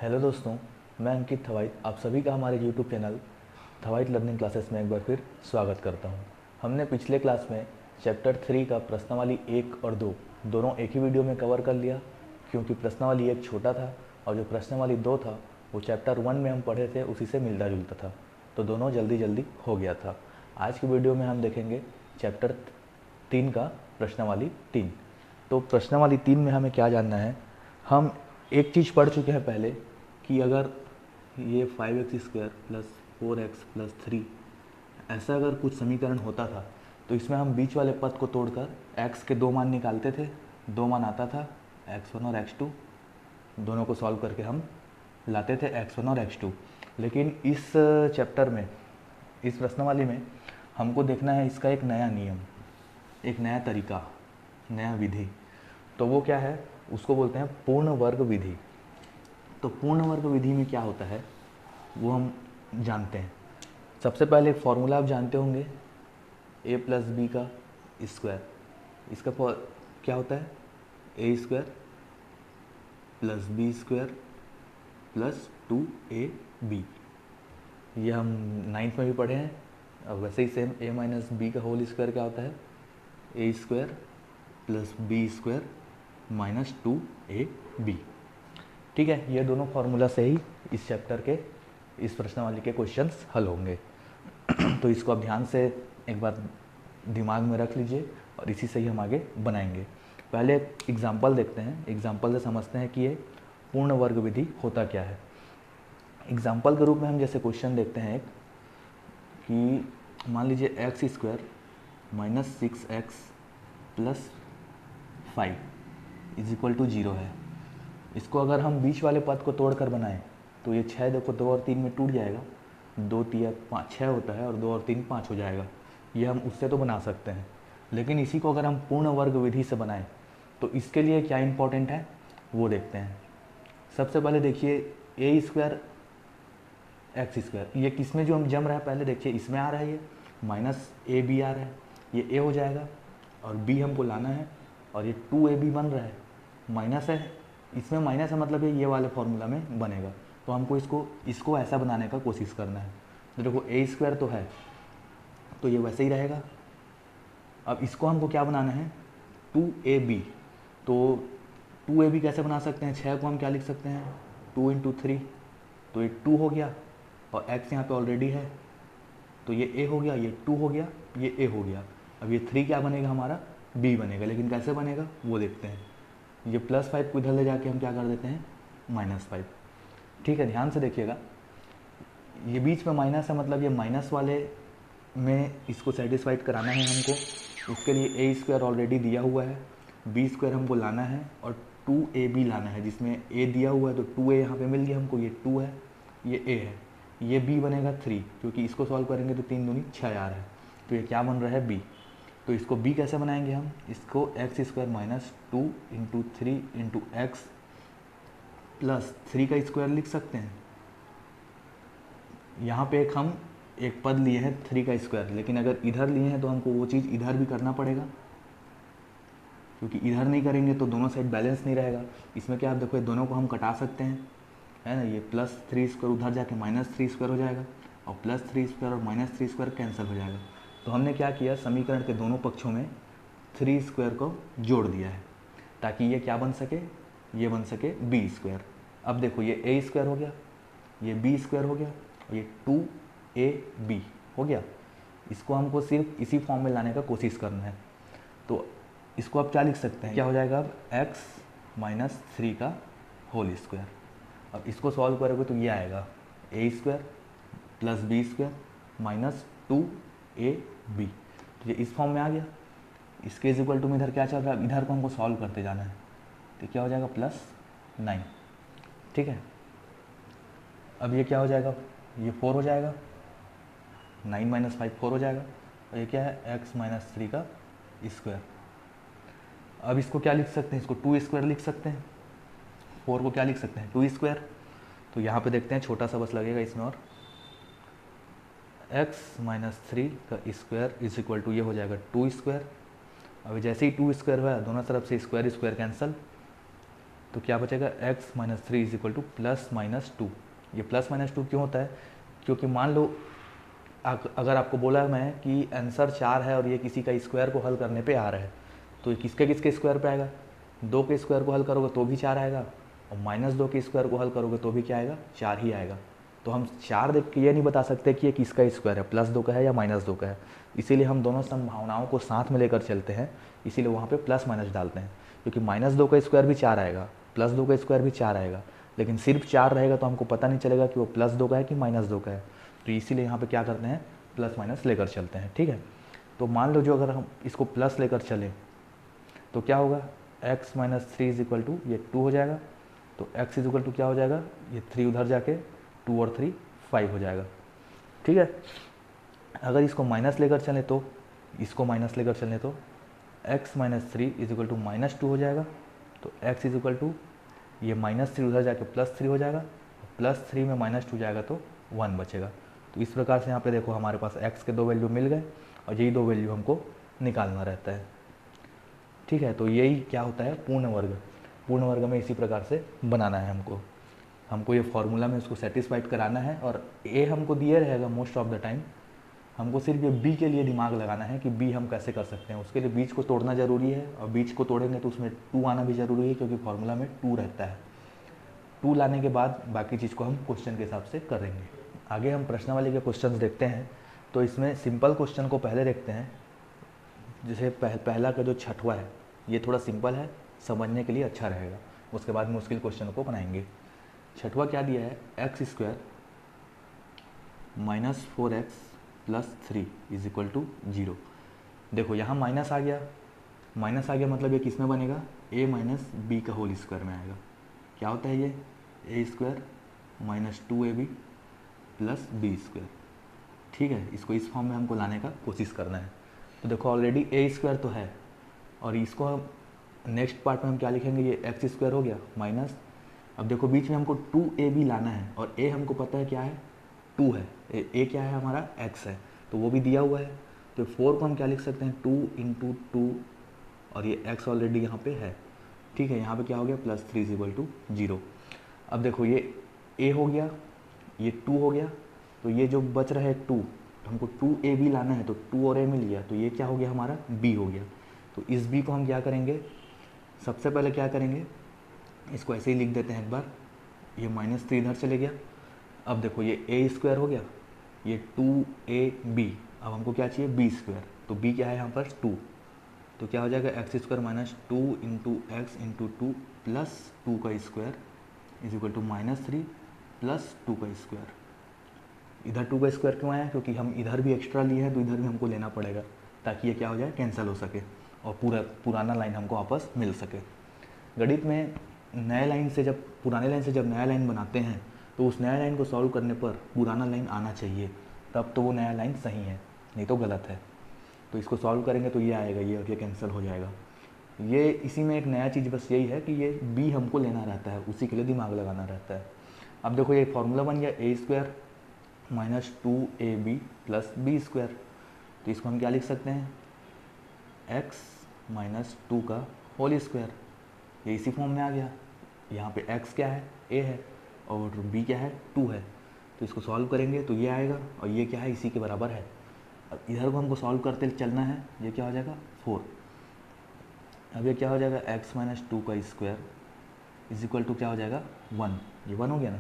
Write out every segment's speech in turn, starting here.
Hello दोस्तों, मैं अंकित थवाइट आप सभी का हमारे यूट्यूब चैनल थवाइट लर्निंग क्लासेस में एक बार फिर स्वागत करता हूं। हमने पिछले क्लास में चैप्टर 3 का प्रश्नावली 1 और 2 दोनों एक ही वीडियो में कवर कर लिया, क्योंकि प्रश्नावली 1 छोटा था और जो प्रश्नावली 2 था वो चैप्टर 1 में हम पढ़े थे उसी से मिलता जुलता था, तो दोनों जल्दी जल्दी हो गया था। आज की वीडियो में हम देखेंगे चैप्टर 3 का प्रश्नावली 3। तो प्रश्नावली 3 में हमें क्या जानना है, हम एक चीज़ पढ़ चुके हैं पहले कि अगर ये 5x² प्लस 4x प्लस 3 ऐसा अगर कुछ समीकरण होता था तो इसमें हम बीच वाले पद को तोड़कर x के दो मान निकालते थे। दो मान आता था x1 और x2, दोनों को सॉल्व करके हम लाते थे x1 और x2। लेकिन इस चैप्टर में, इस प्रश्नावली में हमको देखना है इसका एक नया नियम, एक नया तरीका, नया विधि। तो वो क्या है, उसको बोलते हैं पूर्ण वर्ग विधि। तो पूर्ण वर्ग विधि में क्या होता है वो हम जानते हैं। सबसे पहले एक फॉर्मूला आप जानते होंगे, a प्लस बी का स्क्वायर। इसका क्या होता है, A square plus B square plus 2ab। ये हम 9th में भी पढ़े हैं। अब वैसे ही सेम a माइनस बी का होल स्क्वायर क्या होता है, A square plus B square minus 2ab। ठीक है, ये दोनों फार्मूला से ही इस चैप्टर के, इस प्रश्नावली के क्वेश्चंस हल होंगे। तो इसको आप ध्यान से एक बार दिमाग में रख लीजिए और इसी से ही हम आगे बनाएंगे। पहले एग्जाम्पल देखते हैं, एग्जाम्पल से समझते हैं कि ये पूर्ण वर्ग विधि होता क्या है। एग्जाम्पल के रूप में हम जैसे क्वेश्चन देखते हैं कि मान लीजिए x square minus 6x plus 5 is equal to 0 है। इसको अगर हम बीच वाले पद को तोड़कर बनाएं तो ये 6 देखो 2 और 3 में टूट जाएगा, 2 3 5 6 होता है और 2 और 3 5 हो जाएगा। ये हम उससे तो बना सकते हैं, लेकिन इसी को अगर हम पूर्ण वर्ग विधि से बनाएं तो इसके लिए क्या इंपॉर्टेंट है वो देखते हैं। सबसे पहले देखिए ए स्क्वायर एक्स स्क्वायर, ये किस में जो हम जम रहा है, पहले देखिए इसमें आ रहा है, ये माइनस ए बी आ रहा है, ये ए हो जाएगा और बी हमको लाना है और ये 2ab बन रहा है, माइनस है, इसमें माइनस है मतलब ये वाले फॉर्मूला में बनेगा। तो हमको इसको ऐसा बनाने का कोशिश करना है। तो देखो ए स्क्वायर तो है तो ये वैसे ही रहेगा। अब इसको हमको क्या बनाना है, 2ab। तो 2ab कैसे बना सकते हैं, 6 को हम क्या लिख सकते हैं, 2 इंटू 3, तो ये 2 हो गया और x यहाँ पे ऑलरेडी है तो ये a हो गया, ये 2 हो गया, ये a हो गया। अब ये 3 क्या बनेगा हमारा, b बनेगा, लेकिन कैसे बनेगा वो देखते हैं। ये +5 को इधर ले जाके हम क्या कर देते हैं, -5। ठीक है, ध्यान से देखिएगा, ये बीच में माइनस है मतलब ये माइनस वाले में इसको सेटिस्फाइड कराना है हमको। उसके लिए ए स्क्वायर ऑलरेडी दिया हुआ है, बी स्क्वायर हमको लाना है और 2ab लाना है, जिसमें a दिया हुआ है तो 2a यहाँ पे मिल गया हमको, ये 2 है, ये a है, ये b बनेगा 3, क्योंकि इसको सॉल्व करेंगे तो 3 दूनी 6 आ रहा है, तो ये क्या बन रहा है b। तो इसको b कैसे बनाएंगे हम, इसको x square minus 2 into 3 into x plus 3 का स्क्वायर लिख सकते हैं। यहाँ पे हम एक पद लिए हैं 3 का स्क्वायर, लेकिन अगर इधर लिए हैं तो हमको वो चीज़ इधर भी करना पड़ेगा, क्योंकि इधर नहीं करेंगे तो दोनों साइड बैलेंस नहीं रहेगा। इसमें क्या आप देखो, दोनों को हम कटा सकते हैं, है ना, ये +3 स्क्वायर उधर जाके -3 स्क्वायर हो जाएगा और +3 स्क्वायर और -3 स्क्वायर कैंसिल हो जाएगा। तो हमने क्या किया, समीकरण के दोनों पक्षों में 3 स्क्वायर को जोड़ दिया है ताकि ये क्या बन सके, ये बन सके b स्क्वायर। अब देखो ये a स्क्वायर हो गया, ये b स्क्वायर हो गया और ये 2ab हो गया। इसको हमको सिर्फ इसी फॉर्म में लाने का कोशिश करना है। तो इसको आप क्या लिख सकते हैं, क्या हो जाएगा अब x माइनस 3 का होल स्क्वायर। अब इसको सॉल्व करोगे तो ये आएगा a square plus B square minus 2ab। तो ये इस फॉर्म में आ गया। इसके इक्वल टू में इधर क्या चल रहा है, इधर को हमको सॉल्व करते जाना है, तो क्या हो जाएगा +9। ठीक है, अब ये क्या हो जाएगा, ये 4 हो जाएगा, 9 माइनस 5 4 हो जाएगा और ये क्या है x माइनस 3 का स्क्वायर। अब इसको क्या लिख सकते हैं, इसको 2 स्क्वायर लिख सकते हैं, 4 को क्या लिख सकते हैं 2 स्क्वायर। तो यहाँ पे देखते हैं छोटा सा बस लगेगा इसमें, और x माइनस 3 का स्क्वायर इज इक्वल टू ये हो जाएगा 2 स्क्वायर। अब जैसे ही 2 स्क्वायर हुआ दोनों तरफ से स्क्वायर स्क्वायर कैंसिल, तो क्या बचेगा x minus three is equal to plus minus two. ये प्लस माइनस टू क्यों होता है? क्योंकि मान लो अगर आपको बोला मैं कि आंसर 4 है और ये किसी का स्क्वायर को हल करने पे आ रहा है, तो ये किसके किसके स्क्वायर पे आएगा? 2 के स्क्वायर को हल करोगे तो भी 4 आएगा, और माइनस 2 के स्क्वायर को हल करोगे तो भी क्या आएगा? 4 ही आएगा। तो हम 4 देख के ये नहीं बता सकते कि ये किसका स्क्वायर है, प्लस 2 का है या माइनस 2 का है। इसीलिए हम दोनों संभावनाओं को साथ में लेकर चलते हैं, इसीलिए वहाँ पे प्लस माइनस डालते हैं। क्योंकि माइनस 2 का स्क्वायर भी 4 आएगा, प्लस 2 का स्क्वायर भी 4 आएगा, लेकिन सिर्फ 4 रहेगा तो हमको पता नहीं चलेगा कि वो प्लस 2 का है कि माइनस 2 का है। तो इसीलिए यहाँ पे क्या करते हैं? प्लस माइनस लेकर चलते हैं, ठीक है। तो मान लो जो अगर हम इसको प्लस लेकर चलें तो क्या होगा? x minus three is equal to ये 2 हो जाएगा, तो x इज इक्वल टू क्या हो जाएगा? ये 3 उधर जाके 2 और 3 5 हो जाएगा, ठीक है। अगर इसको माइनस लेकर चलें तो इसको माइनस लेकर चलें तो x minus three is equal to minus 2 हो जाएगा, तो x इज इक्वल टू ये माइनस 3 उधर जाके प्लस 3 हो जाएगा, प्लस 3 में माइनस 2 जाएगा तो 1 बचेगा। तो इस प्रकार से यहाँ पे देखो हमारे पास x के 2 वैल्यू मिल गए और यही 2 वैल्यू हमको निकालना रहता है, ठीक है। तो यही क्या होता है? पूर्ण वर्ग। पूर्ण वर्ग में इसी प्रकार से बनाना है हमको ये फॉर्मूला में उसको सेटिस्फाइड कराना है, और ए हमको दिए रहेगा मोस्ट ऑफ द टाइम। हमको सिर्फ ये बी के लिए दिमाग लगाना है कि बी हम कैसे कर सकते हैं। उसके लिए बीच को तोड़ना ज़रूरी है, और बीच को तोड़ेंगे तो उसमें 2 आना भी ज़रूरी है, क्योंकि फॉर्मूला में 2 रहता है। 2 लाने के बाद बाकी चीज़ को हम क्वेश्चन के हिसाब से करेंगे। आगे हम प्रश्नावली के क्वेश्चन देखते हैं। तो इसमें सिंपल क्वेश्चन को पहले देखते हैं। जैसे पहला का जो छठवा है ये थोड़ा सिंपल है, समझने के लिए अच्छा रहेगा। उसके बाद मुश्किल क्वेश्चन को बनाएंगे। छठवा क्या दिया है? X square minus 4x plus 3 is equal to 0। देखो यहाँ माइनस आ गया, माइनस आ गया मतलब ये किस में बनेगा? a माइनस बी का होल स्क्वायर में आएगा। क्या होता है ये? A square minus 2ab plus B square, ठीक है। इसको इस फॉर्म में हमको लाने का कोशिश करना है। तो देखो ऑलरेडी ए स्क्वायर तो है, और इसको हम नेक्स्ट पार्ट में हम क्या लिखेंगे? ये एक्स स्क्वायर हो गया माइनस, अब देखो बीच में हमको 2ab लाना है, और a हमको पता है क्या है? 2 है। a क्या है हमारा? x है, तो वो भी दिया हुआ है। तो 4 को हम क्या लिख सकते हैं? 2 इंटू 2, और ये x ऑलरेडी यहाँ पे है, ठीक है। यहाँ पे क्या हो गया? Plus 3 is equal to 0। अब देखो ये a हो गया, ये 2 हो गया, तो ये जो बच रहा है 2, तो हमको 2ab लाना है, तो 2 और a मिल गया, तो ये क्या हो गया हमारा? b हो गया। तो इस b को हम क्या करेंगे? सबसे पहले क्या करेंगे? इसको ऐसे ही लिख देते हैं एक बार। ये माइनस 3 इधर चले गया। अब देखो ये a स्क्वायर हो गया, ये 2ab, अब हमको क्या चाहिए? b square. तो b क्या है यहाँ पर? 2। तो क्या हो जाएगा? X square minus 2 into x into 2 plus 2 का square is equal to minus 3 plus 2 का स्क्वायर। इधर 2 का स्क्वायर क्यों आया? क्योंकि हम इधर भी एक्स्ट्रा लिए हैं, तो इधर भी हमको लेना पड़ेगा, ताकि ये क्या हो जाए? कैंसिल हो सके, और पुराना लाइन हमको वापस मिल सके। गणित में नए लाइन से जब पुराने लाइन से जब नया लाइन बनाते हैं, तो उस नया लाइन को सॉल्व करने पर पुराना लाइन आना चाहिए, तब तो वो नया लाइन सही है, नहीं तो गलत है। तो इसको सॉल्व करेंगे तो ये आएगा, ये और ये कैंसिल हो जाएगा। ये इसी में एक नया चीज़ बस यही है कि ये b हमको लेना रहता है, उसी के लिए दिमाग लगाना रहता है। अब देखो ये फॉर्मूला बन गया a square minus 2ab plus B square. तो इसको हम क्या लिख सकते हैं? x माइनस 2 का होल स्क्वायर। ये इसी फॉर्म में आ गया। यहाँ पे x क्या है? a है, और b क्या है? 2 है। तो इसको सॉल्व करेंगे तो ये आएगा, और ये क्या है? इसी के बराबर है। अब इधर को हमको सॉल्व करते चलना है। ये क्या हो जाएगा? 4। अब ये क्या हो जाएगा? x माइनस 2 का स्क्वायर इज इक्वल टू क्या हो जाएगा? 1। ये 1 हो गया ना।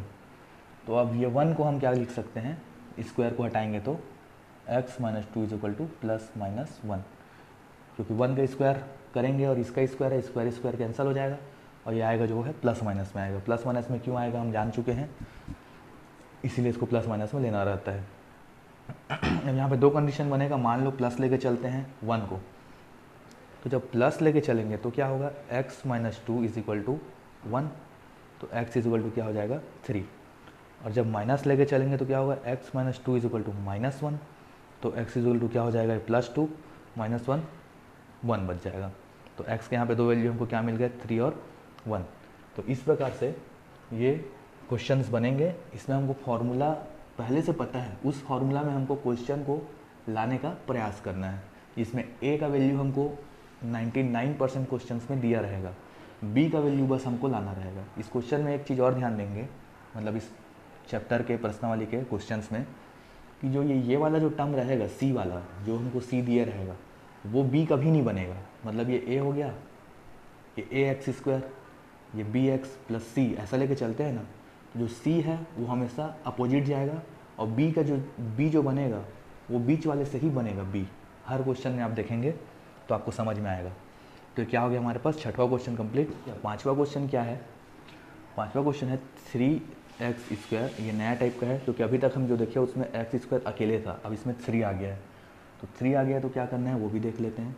तो अब ये 1 को हम क्या लिख सकते हैं? स्क्वायर को हटाएंगे तो x minus 2 is equal to plus minus 1, क्योंकि 1 का स्क्वायर करेंगे और इसका स्क्वायर है, स्क्वायर स्क्वायर कैंसिल हो जाएगा, और ये आएगा जो है प्लस माइनस में आएगा। प्लस माइनस में क्यों आएगा हम जान चुके हैं, इसीलिए इसको प्लस माइनस में लेना रहता है। अब यहाँ पे 2 कंडीशन बनेगा। मान लो प्लस लेके चलते हैं 1 को, तो जब प्लस लेके चलेंगे तो क्या होगा? x minus 2 is equal to 1, तो x इज इक्वल टू क्या हो जाएगा? 3। और जब माइनस लेके चलेंगे तो क्या होगा? x minus 2 is equal to minus 1, तो x इज इक्वल टू क्या हो जाएगा? प्लस 2 माइनस 1 1 बच जाएगा। तो x के यहाँ पे 2 वैल्यू हमको क्या मिल गया? 3 और 1। तो इस प्रकार से ये क्वेश्चंस बनेंगे। इसमें हमको फॉर्मूला पहले से पता है, उस फॉर्मूला में हमको क्वेश्चन को लाने का प्रयास करना है। इसमें a का वैल्यू हमको 99% क्वेश्चंस में दिया रहेगा। बी का वैल्यू बस हमको लाना रहेगा। इस क्वेश्चन में एक चीज़ और ध्यान देंगे, मतलब इस चैप्टर के प्रश्नावली के क्वेश्चंस में, कि जो ये वाला जो टर्म रहेगा सी वाला, जो हमको सी दिया रहेगा, वो बी कभी नहीं बनेगा। मतलब ये ए हो गया, ये ए एक्स स्क्वायर, ये बी एक्स प्लस सी, ऐसा लेके चलते हैं ना, तो जो सी है वो हमेशा अपोजिट जाएगा, और बी का जो बी जो बनेगा वो बीच वाले से ही बनेगा बी। हर क्वेश्चन में आप देखेंगे तो आपको समझ में आएगा। तो क्या हो गया हमारे पास, छठवां क्वेश्चन कंप्लीट। पांचवा क्वेश्चन क्या है, पांचवा क्वेश्चन है 3x²। ये नया टाइप का है, क्योंकि अभी तक हम जो देखे उसमें x² अकेले था, अब इसमें 3 आ गया है। तो 3 आ गया तो क्या करना है वो भी देख लेते हैं।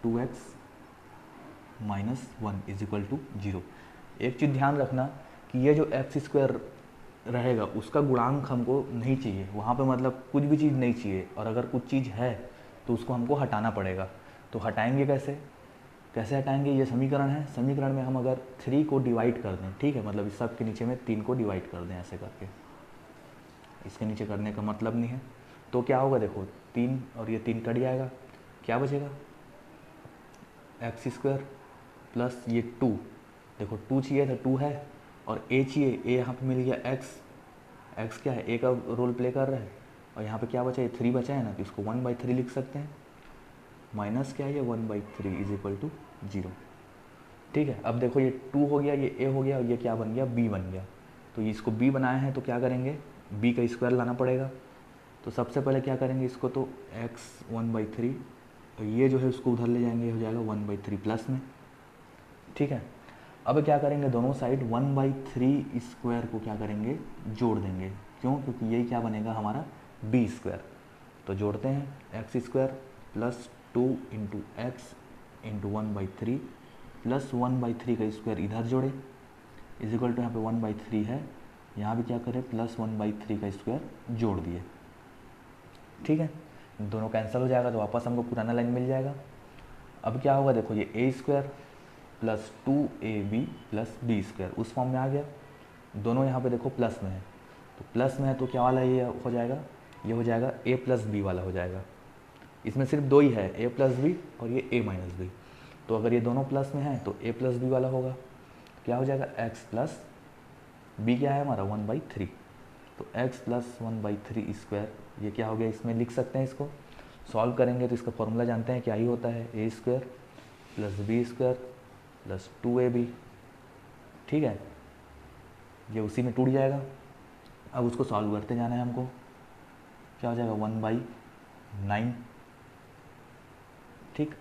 2x - 1 = 0। एक चीज़ ध्यान रखना कि ये जो x² रहेगा उसका गुणांक हमको नहीं चाहिए वहाँ पे, मतलब कुछ भी चीज़ नहीं चाहिए, और अगर कुछ चीज़ है तो उसको हमको हटाना पड़ेगा। तो हटाएंगे कैसे, कैसे हटाएंगे, ये समीकरण है, समीकरण में हम अगर 3 को डिवाइड कर दें, ठीक है, मतलब इस सब के नीचे में 3 को डिवाइड कर दें ऐसे करके, इसके नीचे करने का मतलब नहीं है, तो क्या होगा देखो, 3 और ये 3 कट जाएगा, क्या बचेगा, x² प्लस ये 2, देखो 2 चाहिए था 2 है, और a चाहिए, a यहाँ पे मिल गया x क्या है, a का रोल प्ले कर रहा है, और यहाँ पे क्या बचा, ये 3 बचा है ना, तो इसको 1/3 लिख सकते हैं, माइनस क्या है ये 1/3 = 0। ठीक है, अब देखो ये 2 हो गया, ये a हो गया, और ये क्या बन गया, b बन गया। तो इसको b बनाया है तो क्या करेंगे, b का स्क्वायर लाना पड़ेगा। तो सबसे पहले क्या करेंगे इसको, तो x 1/3, और ये जो है उसको उधर ले जाएंगे, हो जाएगा 1/3 प्लस में। ठीक है, अब क्या करेंगे, दोनों साइड 1/3 स्क्वायर को क्या करेंगे, जोड़ देंगे। क्यों, क्योंकि यही क्या बनेगा हमारा b²। तो जोड़ते हैं, x² प्लस 2 × x × 1/3 प्लस 1/3 का स्क्वायर इधर जोड़े, इजिकल टू यहाँ पे 1/3 है, यहाँ भी क्या करें, प्लस 1/3 का स्क्वायर जोड़ दिए। ठीक है, दोनों कैंसिल हो जाएगा तो वापस हमको पुराना लाइन मिल जाएगा। अब क्या होगा, देखो ये a² plus 2ab plus b² उस फॉर्म में आ गया। दोनों यहाँ पे देखो प्लस में है, तो प्लस में है तो क्या वाला ये हो जाएगा, ये हो जाएगा a प्लस b वाला हो जाएगा। इसमें सिर्फ दो ही है, a प्लस बी और ये a माइनस बी। तो अगर ये दोनों प्लस में है तो a प्लस बी वाला होगा, क्या हो जाएगा, x प्लस b क्या है हमारा 1/3, तो x प्लस 1/3 स्क्वायर, ये क्या हो गया, इसमें लिख सकते हैं, इसको सॉल्व करेंगे तो इसका फॉर्मूला जानते हैं क्या ही होता है, a² plus b² plus 2ab। ठीक है, ये उसी में टूट जाएगा। अब उसको सॉल्व करते जाना है हमको, क्या हो जाएगा 1/9। ठीक,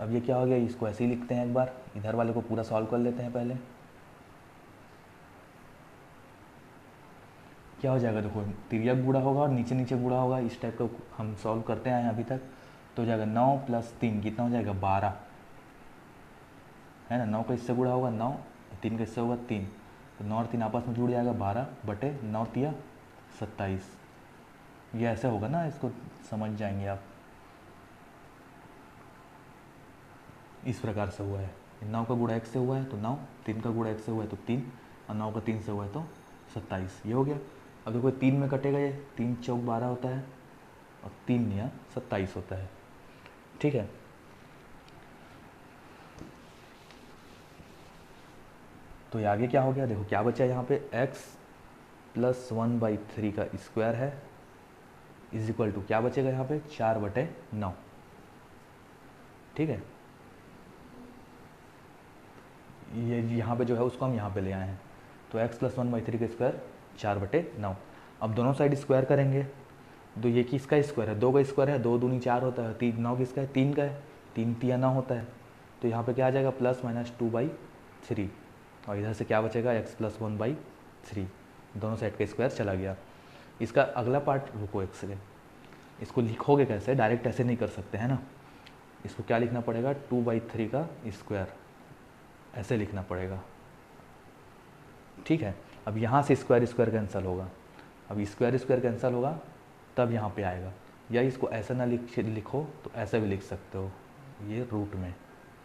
अब ये क्या हो गया, इसको ऐसे ही लिखते हैं, एक बार इधर वाले को पूरा सॉल्व कर लेते हैं पहले। क्या हो जाएगा, देखो तिर्यक गुणा होगा और नीचे नीचे गुणा होगा, इस टाइप का हम सॉल्व करते आए हैं अभी तक। तो हो जाएगा 9 + 3 कितना हो जाएगा, 12 है ना। 9 का इससे गुणा होगा 9, 3 का इससे होगा 3, तो 9 और 3 आपस में जुड़ जाएगा 12/9 × 27। ये ऐसे होगा ना, इसको समझ जाएंगे आप, इस प्रकार से हुआ है। 9 का गुणा 1 से हुआ है तो 9, 3 का गुणा 1 से हुआ है तो 3, और 9 का 3 से हुआ है तो 27, ये हो गया। अब देखो 3 में कटेगा, ये 3 × 4 = 12 होता है, और 3 × 27 होता है। ठीक है, तो ये आगे क्या हो गया, देखो क्या बचा है यहाँ पे, x प्लस 1/3 का स्क्वायर है, इजिकल टू क्या बचेगा यहाँ पे, 4/9। ठीक है, ये यहाँ पे जो है उसको हम यहाँ पे ले आए हैं, तो x प्लस 1/3 का स्क्वायर 4/9। अब दोनों साइड स्क्वायर करेंगे, तो ये किसका स्क्वायर है, 2 का स्क्वायर है, 2 दूनी 4 होता है, 3 9 किसका है, 3 का है, 3 × 9 होता है। तो यहाँ पे क्या आ जाएगा, +-2/3, और इधर से क्या बचेगा, x प्लस 1/3, दोनों साइड का स्क्वायर चला गया। इसका अगला पार्ट रुको एक सेकेंड, इसको लिखोगे कैसे, डायरेक्ट ऐसे नहीं कर सकते है ना, इसको क्या लिखना पड़ेगा, 2/3 का स्क्वायर, ऐसे लिखना पड़ेगा। ठीक है, अब यहाँ से स्क्वायर स्क्वायर कैंसिल होगा, अब स्क्वायर स्क्वायर कैंसिल होगा तब यहाँ पे आएगा, या इसको ऐसा ना लिखो तो ऐसे भी लिख सकते हो, ये रूट में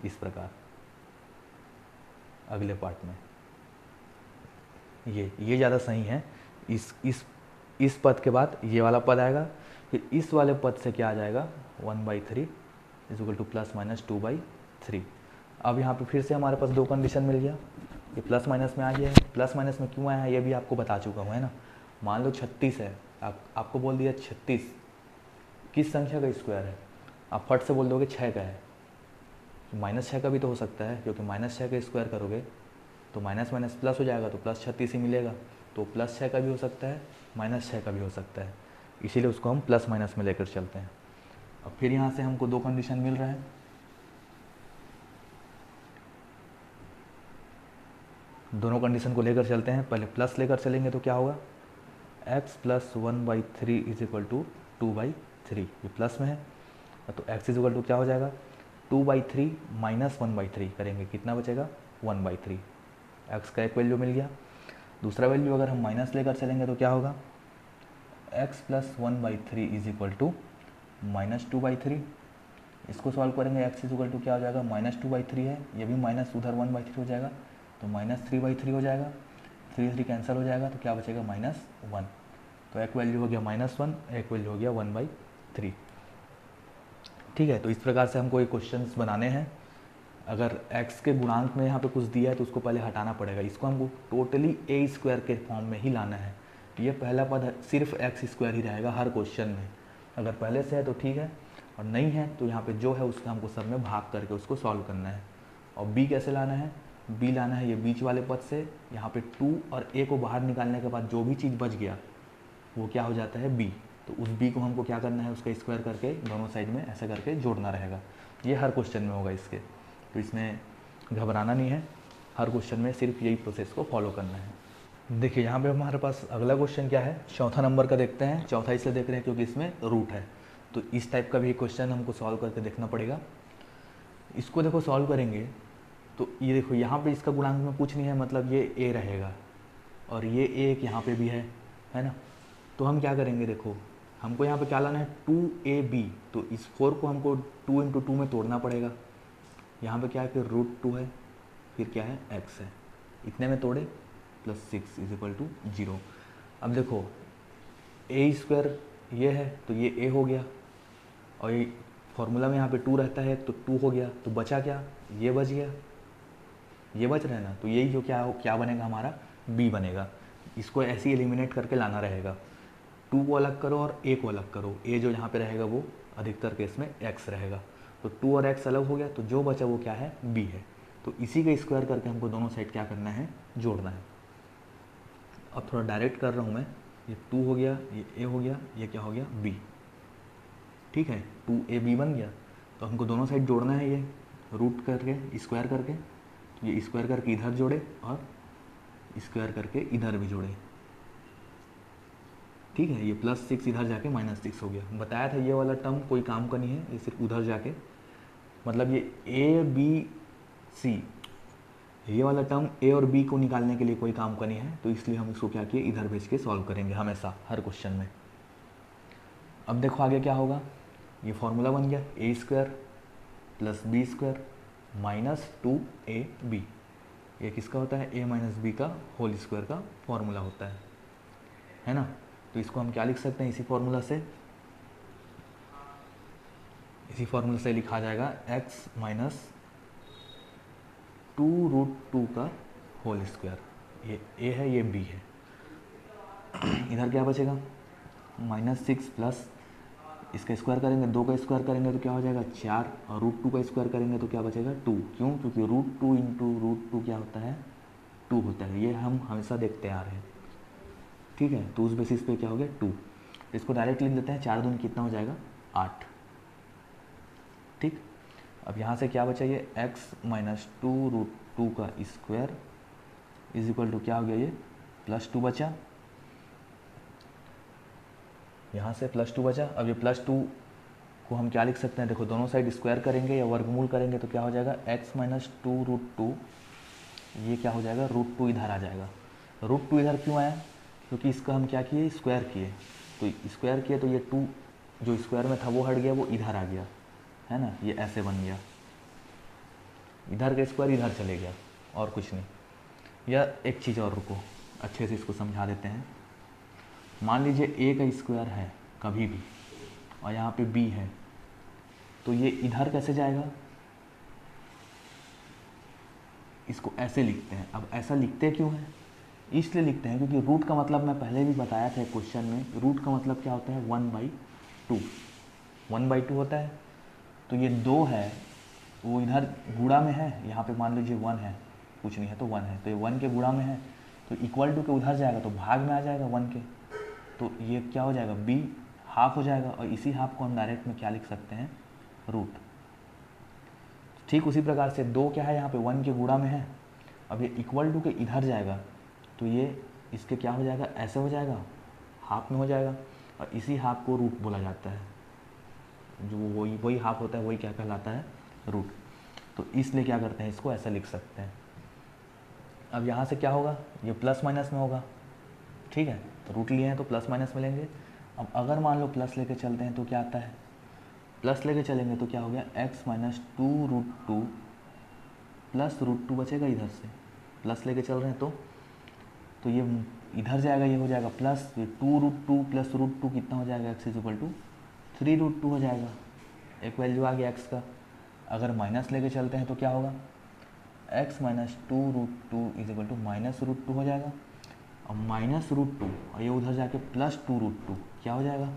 इस प्रकार। अगले पार्ट में ये ज़्यादा सही है, इस पद के बाद ये वाला पद आएगा, फिर इस वाले पद से क्या आ जाएगा, 1/3 = +-2/3। अब यहाँ पे फिर से हमारे पास दो कंडीशन मिल गया, ये प्लस माइनस में आ गया है। प्लस माइनस में क्यों आया है ये भी आपको बता चुका हूँ, है ना। मान लो 36 है, आपको बोल दिया 36 किस संख्या का स्क्वायर है, आप फट से बोल दोगे 6 का है। -6 का भी तो हो सकता है, क्योंकि -6 का स्क्वायर करोगे तो माइनस माइनस प्लस हो जाएगा, तो +36 ही मिलेगा। तो +6 का भी हो सकता है, -6 का भी हो सकता है, इसीलिए उसको हम प्लस माइनस में लेकर चलते हैं। अब फिर यहाँ से हमको दो कंडीशन मिल रहा है, दोनों कंडीशन को लेकर चलते हैं। पहले प्लस लेकर चलेंगे तो क्या होगा, x + 1/3 = 2/3, ये प्लस में है तो x = क्या हो जाएगा 2/3 - 1/3 करेंगे, कितना बचेगा 1/3। x का एक वैल्यू मिल गया। दूसरा वैल्यू अगर हम माइनस लेकर चलेंगे तो क्या होगा, x + 1/3 = -2/3। इसको सॉल्व करेंगे, x = क्या हो जाएगा -2/3 है, ये भी माइनस उधर 1/3 हो जाएगा तो -3/3 हो जाएगा, 3 कैंसिल हो जाएगा तो क्या बचेगा -1। तो एक वैल्यू हो गया -1, एक वैल्यू हो गया 1/3। ठीक है, तो इस प्रकार से हमको ये क्वेश्चंस बनाने हैं। अगर x के गुणांक में यहाँ पे कुछ दिया है तो उसको पहले हटाना पड़ेगा, इसको हमको टोटली a² के फॉर्म में ही लाना है। ये पहला पद सिर्फ x² ही रहेगा हर क्वेश्चन में, अगर पहले से है तो ठीक है, और नहीं है तो यहाँ पे जो है उसका हमको सब में भाग करके उसको सॉल्व करना है। और b कैसे लाना है, b लाना है ये बीच वाले पद से, यहाँ पे 2 और a को बाहर निकालने के बाद जो भी चीज़ बच गया वो क्या हो जाता है b। तो उस b को हमको क्या करना है, उसका स्क्वायर करके दोनों साइड में ऐसा करके जोड़ना रहेगा। ये हर क्वेश्चन में होगा इसके, तो इसमें घबराना नहीं है, हर क्वेश्चन में सिर्फ यही प्रोसेस को फॉलो करना है। देखिए यहाँ पे हमारे पास अगला क्वेश्चन क्या है, चौथा नंबर का देखते हैं। चौथा इसलिए देख रहे हैं क्योंकि इसमें रूट है, तो इस टाइप का भी क्वेश्चन हमको सॉल्व करके देखना पड़ेगा। इसको देखो सॉल्व करेंगे तो ये देखो यहाँ पे इसका गुणांक में कुछ नहीं है, मतलब ये a रहेगा और ये एक यहाँ पे भी है ना। तो हम क्या करेंगे, देखो हमको यहाँ पे क्या लाना है 2ab, तो इस 4 को हमको 2 × 2 में तोड़ना पड़ेगा। यहाँ पे क्या है, फिर √2 है, फिर क्या है x है, इतने में तोड़े +6 = 0। अब देखो a² ये है तो ये a हो गया, और ये फॉर्मूला में यहाँ पे 2 रहता है तो 2 हो गया, तो बचा क्या, ये बच गया, ये बच रहा है ना। तो यही जो क्या बनेगा हमारा b बनेगा। इसको ऐसे ही एलिमिनेट करके लाना रहेगा, 2 को अलग करो और a को अलग करो, a जो यहाँ पे रहेगा वो अधिकतर केस में x रहेगा, तो 2 और x अलग हो गया, तो जो बचा वो क्या है b है। तो इसी का स्क्वायर करके हमको दोनों साइड क्या करना है, जोड़ना है। अब थोड़ा डायरेक्ट कर रहा हूँ मैं, ये 2 हो गया, ये a हो गया, ये क्या हो गया b। ठीक है, 2ab बन गया। तो हमको दोनों साइड जोड़ना है, ये रूट करके स्क्वायर करके, ये स्क्वायर करके इधर जोड़े और स्क्वायर करके इधर भी जोड़े। ठीक है, ये +6 इधर जाके -6 हो गया। बताया था ये वाला टर्म कोई काम का नहीं है, ये सिर्फ उधर जाके, मतलब ये a b c, ये वाला टर्म a और b को निकालने के लिए कोई काम का नहीं है, तो इसलिए हम इसको क्या किए, इधर भेज के सॉल्व करेंगे हमेशा हर क्वेश्चन में। अब देखो आगे क्या होगा, ये फॉर्मूला बन गया a² + b² - 2ab। ये किसका होता है, a - b का होल स्क्वायर का फॉर्मूला होता है ना। तो इसको हम क्या लिख सकते हैं, इसी फॉर्मूला से लिखा जाएगा x - 2√2 का होल स्क्वायर। ये a है, ये b है। इधर क्या बचेगा -6 प्लस इसका स्क्वायर करेंगे, 2 का स्क्वायर करेंगे तो क्या हो जाएगा 4, और √2 का स्क्वायर करेंगे तो क्या बचेगा 2। क्यों, क्योंकि √2 × √2 क्या होता है 2 होता है, ये हम हमेशा देखते आ रहे हैं। ठीक है, तो उस बेसिस पे क्या हो गया 2। इसको डायरेक्ट लिख देते हैं, 4 दूनी कितना हो जाएगा 8। ठीक, अब यहाँ से क्या बचा, ये x - 2√2 का स्क्वायर = क्या हो गया, ये +2 बचा, यहाँ से +2 बचा। अब ये +2 को हम क्या लिख सकते हैं, देखो दोनों साइड स्क्वायर करेंगे या वर्गमूल करेंगे तो क्या हो जाएगा x - 2√2, ये क्या हो जाएगा √2 इधर आ जाएगा। √2 इधर क्यों आया, क्योंकि इसका हम क्या किए, स्क्वायर किए, तो स्क्वायर किए तो ये 2 जो स्क्वायर में था वो हट गया, वो इधर आ गया, है ना, ये ऐसे बन गया, इधर का स्क्वायर इधर चले गया, और कुछ नहीं। या एक चीज़ और, रुको अच्छे से इसको समझा देते हैं। मान लीजिए a का स्क्वायर है कभी भी और यहाँ पे b है, तो ये इधर कैसे जाएगा, इसको ऐसे लिखते हैं। अब ऐसा लिखते क्यों हैं? इसलिए लिखते हैं क्योंकि रूट का मतलब मैं पहले भी बताया था क्वेश्चन में, रूट का मतलब क्या होता है 1/2, 1/2 होता है। तो ये 2 है, वो इधर गुणा में है, यहाँ पे मान लीजिए 1 है, कुछ नहीं है तो 1 है, तो ये 1 के गुणा में है, तो इक्वल टू के उधर जाएगा तो भाग में आ जाएगा 1 के, तो ये क्या हो जाएगा b हाफ हो जाएगा, और इसी हाफ को हम डायरेक्ट में क्या लिख सकते हैं, रूट। ठीक उसी प्रकार से 2 क्या है यहाँ पे 1 के गुणा में है, अब ये इक्वल टू के इधर जाएगा तो ये इसके क्या हो जाएगा, ऐसे हो जाएगा, हाफ में हो जाएगा, और इसी हाफ को रूट बोला जाता है, जो वही हाफ होता है वही क्या कहलाता है, रूट। तो इसलिए क्या करते हैं, इसको ऐसा लिख सकते हैं। अब यहाँ से क्या होगा, ये प्लस माइनस में होगा, ठीक है, तो रूट लिए हैं तो प्लस माइनस में लेंगे। अब अगर मान लो प्लस लेके चलते हैं तो क्या आता है, प्लस लेके चलेंगे तो क्या हो गया, x माइनस 2√2 प्लस √2 बचेगा इधर से, प्लस लेके चल रहे हैं तो ये इधर जाएगा, ये हो जाएगा प्लस, ये 2√2 प्लस √2 कितना हो जाएगा, x इक्वल टू 3√2 हो जाएगा, एक वैल्यू आ गया x का। अगर माइनस लेके चलते हैं तो क्या होगा, x minus 2√2 is equal to minus √2 हो जाएगा, और माइनस √2 और ये उधर जाके प्लस 2√2 क्या हो जाएगा,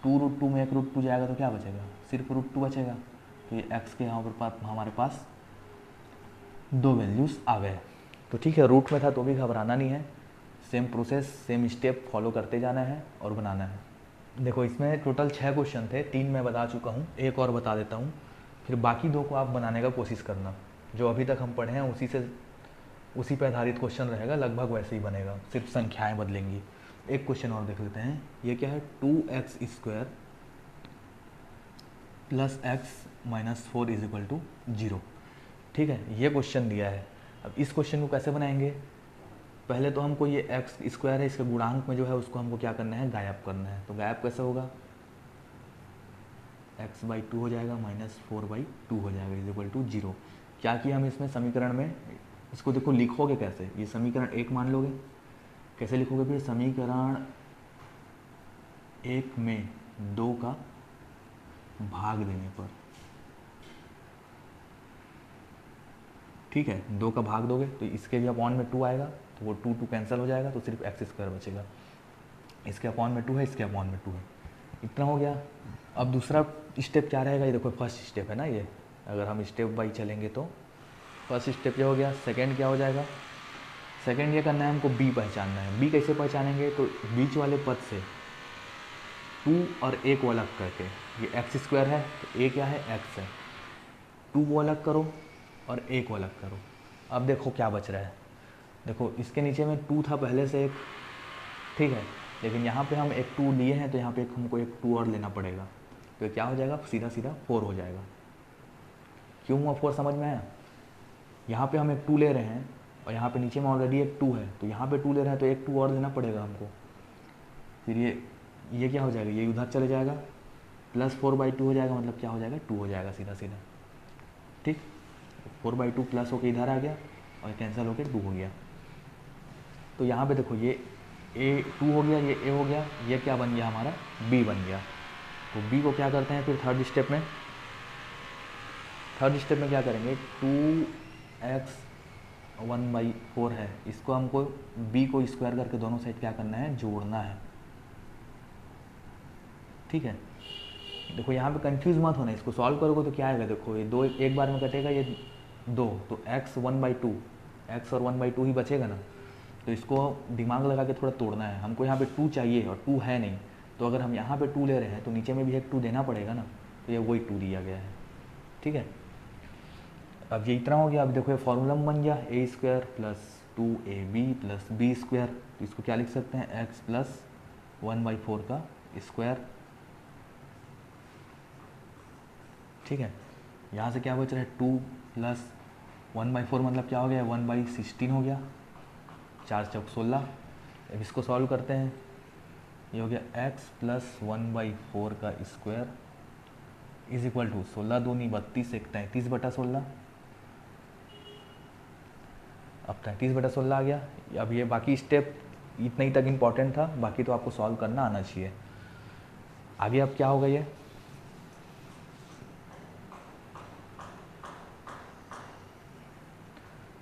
2√2 में एक √2 जाएगा तो क्या बचेगा, सिर्फ √2 बचेगा। तो ये x के यहाँ पर हमारे पास 2 वैल्यूज़ आ गए। तो ठीक है, रूट में था तो भी घबराना नहीं है, same process same step follow करते जाना है और बनाना है। देखो इसमें टोटल 6 क्वेश्चन थे, 3 मैं बता चुका हूँ, एक और बता देता हूँ, फिर बाकी 2 को आप बनाने का कोशिश करना। जो अभी तक हम पढ़े हैं उसी पे आधारित क्वेश्चन रहेगा, लगभग वैसे ही बनेगा, सिर्फ संख्याएँ बदलेंगी। एक क्वेश्चन और देख लेते हैं, ये क्या है, 2x² plus x minus 4 is equal to 0। ठीक है, ये क्वेश्चन दिया है। अब इस क्वेश्चन को कैसे बनाएंगे, पहले तो हमको ये x² है, इसके गुणांक में जो है उसको हमको क्या करना है, गायब करना है। तो गायब कैसे होगा, x/2 हो जाएगा माइनस 4/2 हो जाएगा इज इक्वल टू 0। क्या किया हम इसमें समीकरण में, इसको देखो लिखोगे कैसे, ये समीकरण 1 मान लोगे, कैसे लिखोगे फिर, समीकरण 1 में 2 का भाग देने पर, ठीक है, 2 का भाग दोगे तो इसके भी अपॉन में 2 आएगा, तो वो 2 कैंसिल हो जाएगा, तो सिर्फ x² बचेगा। इसके अपॉन में 2 है, इसके अपॉन में 2 है, इतना हो गया। अब दूसरा स्टेप क्या रहेगा, ये देखो फर्स्ट स्टेप है ना ये, अगर हम स्टेप बाई चलेंगे तो फर्स्ट स्टेप क्या हो गया, सेकेंड क्या हो जाएगा, सेकेंड ये करना है हमको b पहचानना है। b कैसे पहचानेंगे, तो बीच वाले पद से 2 और a को अलग करके, ये x² है तो a क्या है, x है, 2 को अलग करो और a को अलग करो। अब देखो क्या बच रहा है, देखो इसके नीचे में 2 था पहले से एक, ठीक है, लेकिन यहाँ पे हम एक 2 लिए हैं तो यहाँ पे हमको एक 2 और लेना पड़ेगा, तो क्या हो जाएगा, सीधा सीधा 4 हो जाएगा। क्यों हुआ 4 समझ में आया, यहाँ पे हम एक 2 ले रहे हैं और यहाँ पे नीचे में ऑलरेडी एक 2 है, तो यहाँ पे 2 ले रहे हैं तो एक 2 और लेना पड़ेगा हमको, फिर ये क्या हो जाएगा, ये उधर चले जाएगा, प्लस 4/2 हो जाएगा, मतलब क्या हो जाएगा, 2 हो जाएगा सीधा सीधा, ठीक, 4/2 प्लस होकर इधर आ गया और कैंसिल होकर 2 हो गया। तो यहाँ पे देखो ये a2 हो गया, ये a हो गया, ये क्या बन गया हमारा, b बन गया। तो b को क्या करते हैं फिर थर्ड स्टेप में क्या करेंगे, 2x 1/4 है, इसको हमको b को स्क्वायर करके दोनों साइड क्या करना है, जोड़ना है, ठीक है। देखो यहाँ पे कंफ्यूज मत होना, इसको सॉल्व करोगे तो क्या आएगा, देखो ये 2 एक बार में कटेगा, ये 2, तो x 1/2, x और 1/2 ही बचेगा ना, तो इसको दिमाग लगा के थोड़ा तोड़ना है। हमको यहाँ पे 2 चाहिए और 2 है नहीं, तो अगर हम यहाँ पे 2 ले रहे हैं तो नीचे में भी एक 2 देना पड़ेगा ना, तो ये वही 2 दिया गया है, ठीक है। अब ये इतना हो गया। अब देखो ये फॉर्मूला बन गया, a² plus 2ab plus b², तो इसको क्या लिख सकते हैं, x प्लस 1/4 का स्क्वायर, ठीक है। यहाँ से क्या बच रहा है, 2 प्लस 1/4 मतलब क्या हो गया, 1/16 हो गया, 4 चौक 16। अब इसको सॉल्व करते हैं, ये हो गया x प्लस 1/4 का स्क्वायर इज इक्वल टू 16 दूनी 32, 33/16, अब 33/16 आ गया। अब ये बाकी स्टेप इतना ही तक इम्पॉर्टेंट था, बाकी तो आपको सॉल्व करना आना चाहिए। आगे अब क्या होगा, ये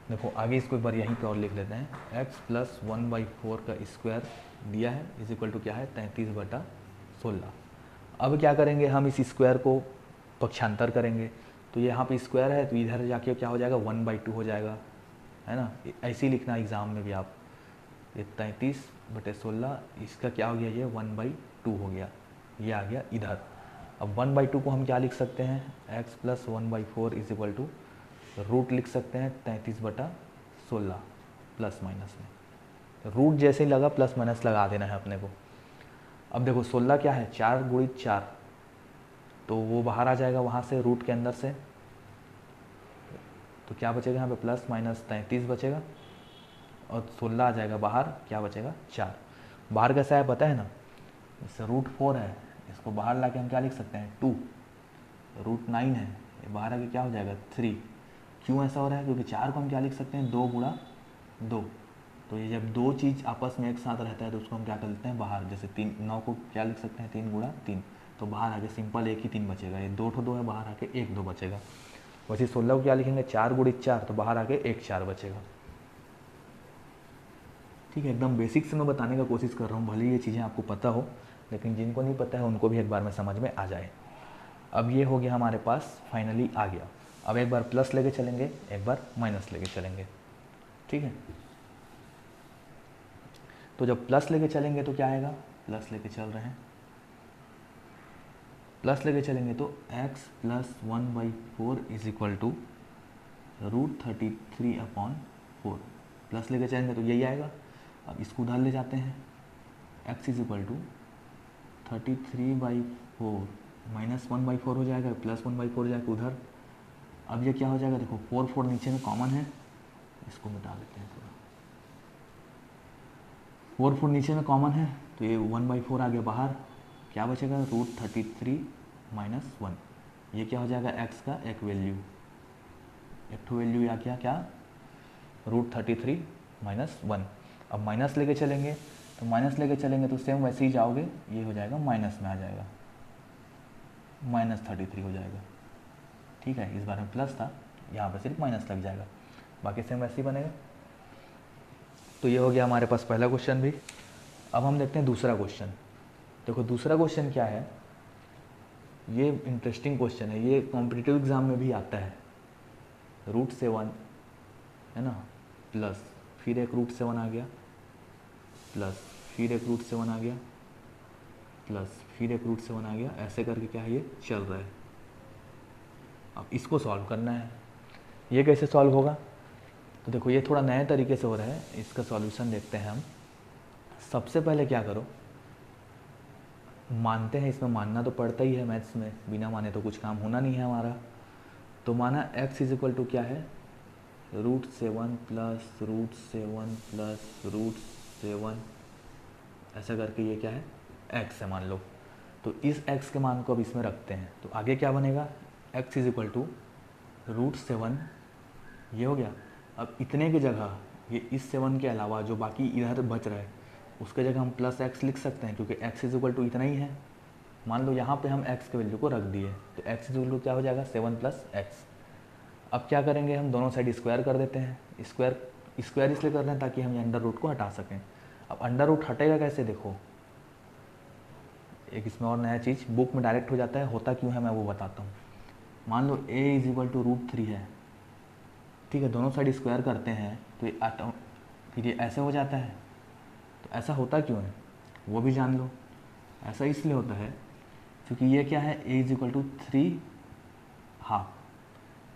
देखो आगे इसको एक बार यहीं पे और लिख लेते हैं, x प्लस 1/4 का स्क्वायर दिया है इज इक्वल टू क्या है 33/16। अब क्या करेंगे हम, इस स्क्वायर को पक्षांतर करेंगे, तो ये यहाँ पे स्क्वायर है तो इधर जाके क्या हो जाएगा 1/2 हो जाएगा, है ना। ऐसे ही लिखना एग्ज़ाम में भी आप, ये 33/16 इसका क्या हो गया, ये 1/2 हो गया, ये आ गया इधर। अब 1/2 को हम क्या लिख सकते हैं, x plus 1/4 is equal to root लिख सकते हैं 33/16 प्लस माइनस में। रूट जैसे ही लगा प्लस माइनस लगा देना है अपने को। अब देखो 16 क्या है, 4 गुणित 4, तो वो बाहर आ जाएगा वहाँ से रूट के अंदर से, तो क्या बचेगा यहाँ पे प्लस माइनस 33 बचेगा, और 16 आ जाएगा बाहर, क्या बचेगा 4। बाहर कैसा है पता है ना, इससे √4 है, इसको बाहर ला के हम क्या लिख सकते हैं 2, √9 है, ये बाहर आके क्या हो जाएगा 3। क्यों ऐसा हो रहा है, क्योंकि 4 को हम क्या लिख सकते हैं 2 गुणा 2, तो ये जब दो चीज़ आपस में एक साथ रहता है तो उसको हम क्या कर लेते हैं बाहर, जैसे 9 को क्या लिख सकते हैं 3 गुणा 3, तो बाहर आके सिंपल एक ही 3 बचेगा, ये 2 2 है, बाहर आके 1 2 बचेगा। वैसे 16 को क्या लिखेंगे 4 गुणित 4, तो बाहर आके 1 4 बचेगा। ठीक है, एकदम बेसिक से मैं बताने का कोशिश कर रहा हूँ, भले ये चीज़ें आपको पता हो, लेकिन जिनको नहीं पता है उनको भी एक बार में समझ में आ जाए। अब ये हो गया हमारे पास, फाइनली आ गया। अब एक बार प्लस लेके चलेंगे, एक बार माइनस लेके चलेंगे, ठीक है। तो जब प्लस लेके चलेंगे तो क्या आएगा, प्लस लेके चल रहे हैं, प्लस लेके चलेंगे तो x plus 1/4 is equal to √33/4, plus लेके चलेंगे तो यही आएगा। अब इसको उधर ले जाते हैं, x is equal to 33/4 minus 1/4 हो जाएगा, प्लस 1/4 हो जाएगा उधर। अब ये क्या हो जाएगा, देखो 4 4 नीचे में कॉमन है, इसको मिटा देते हैं थोड़ा, 4 4 नीचे में कॉमन है, तो ये 1/4 आ गया बाहर, क्या बचेगा √33 माइनस 1, ये क्या हो जाएगा x का एक वैल्यू, एक तो वैल्यू या क्या √33 माइनस 1। अब माइनस लेके चलेंगे, तो माइनस लेके चलेंगे तो सेम वैसे ही जाओगे, ये हो जाएगा माइनस में आ जाएगा, -33 हो जाएगा, ठीक है। इस बार में प्लस था, यहाँ पर सिर्फ माइनस लग जाएगा, बाकी सेम वैसे ही बनेगा। तो ये हो गया हमारे पास पहला क्वेश्चन भी। अब हम देखते हैं दूसरा क्वेश्चन। देखो दूसरा क्वेश्चन क्या है, ये इंटरेस्टिंग क्वेश्चन है, ये कॉम्पिटिटिव एग्जाम में भी आता है। √7 है ना, प्लस फिर एक √7 आ गया, प्लस फिर एक √7 आ गया, प्लस फिर एक √7 आ गया, ऐसे करके क्या है ये चल रहा है। अब इसको सॉल्व करना है। ये कैसे सॉल्व होगा, तो देखो ये थोड़ा नए तरीके से हो रहा है, इसका सॉल्यूशन देखते हैं हम। सबसे पहले क्या करो, मानते हैं, इसमें मानना तो पड़ता ही है, मैथ्स में बिना माने तो कुछ काम होना नहीं है हमारा। तो माना x इज इक्वल टू क्या है √7 प्लस √7 प्लस √7, ऐसा करके ये क्या है x है मान लो। तो इस x के मान को अब इसमें रखते हैं, तो आगे क्या बनेगा, x इज इक्वल टू √7, ये हो गया। अब इतने की जगह ये इस 7 के अलावा जो बाकी इधर बच रहा है उसके जगह हम प्लस x लिख सकते हैं, क्योंकि x इज इक्वल टू इतना ही है। मान लो यहाँ पे हम x के वैल्यू को रख दिए, तो x इज इक्वल टू क्या हो जाएगा 7 प्लस x। अब क्या करेंगे, हम दोनों साइड स्क्वायर कर देते हैं। स्क्वायर इसलिए कर रहे हैं ताकि हम ये अंडर रूट को हटा सकें। अब अंडर रूट हटेगा कैसे, देखो एक इसमें और नया चीज़, बुक में डायरेक्ट हो जाता है, होता क्यों है मैं वो बताता हूँ। मान लो a इज इक्वल टू √3 है, ठीक है, दोनों साइड स्क्वायर करते हैं तो ये फिर ये ऐसे हो जाता है। तो ऐसा होता क्यों है वो भी जान लो। ऐसा इसलिए होता है क्योंकि ये क्या है, a इज इक्वल टू 3/2,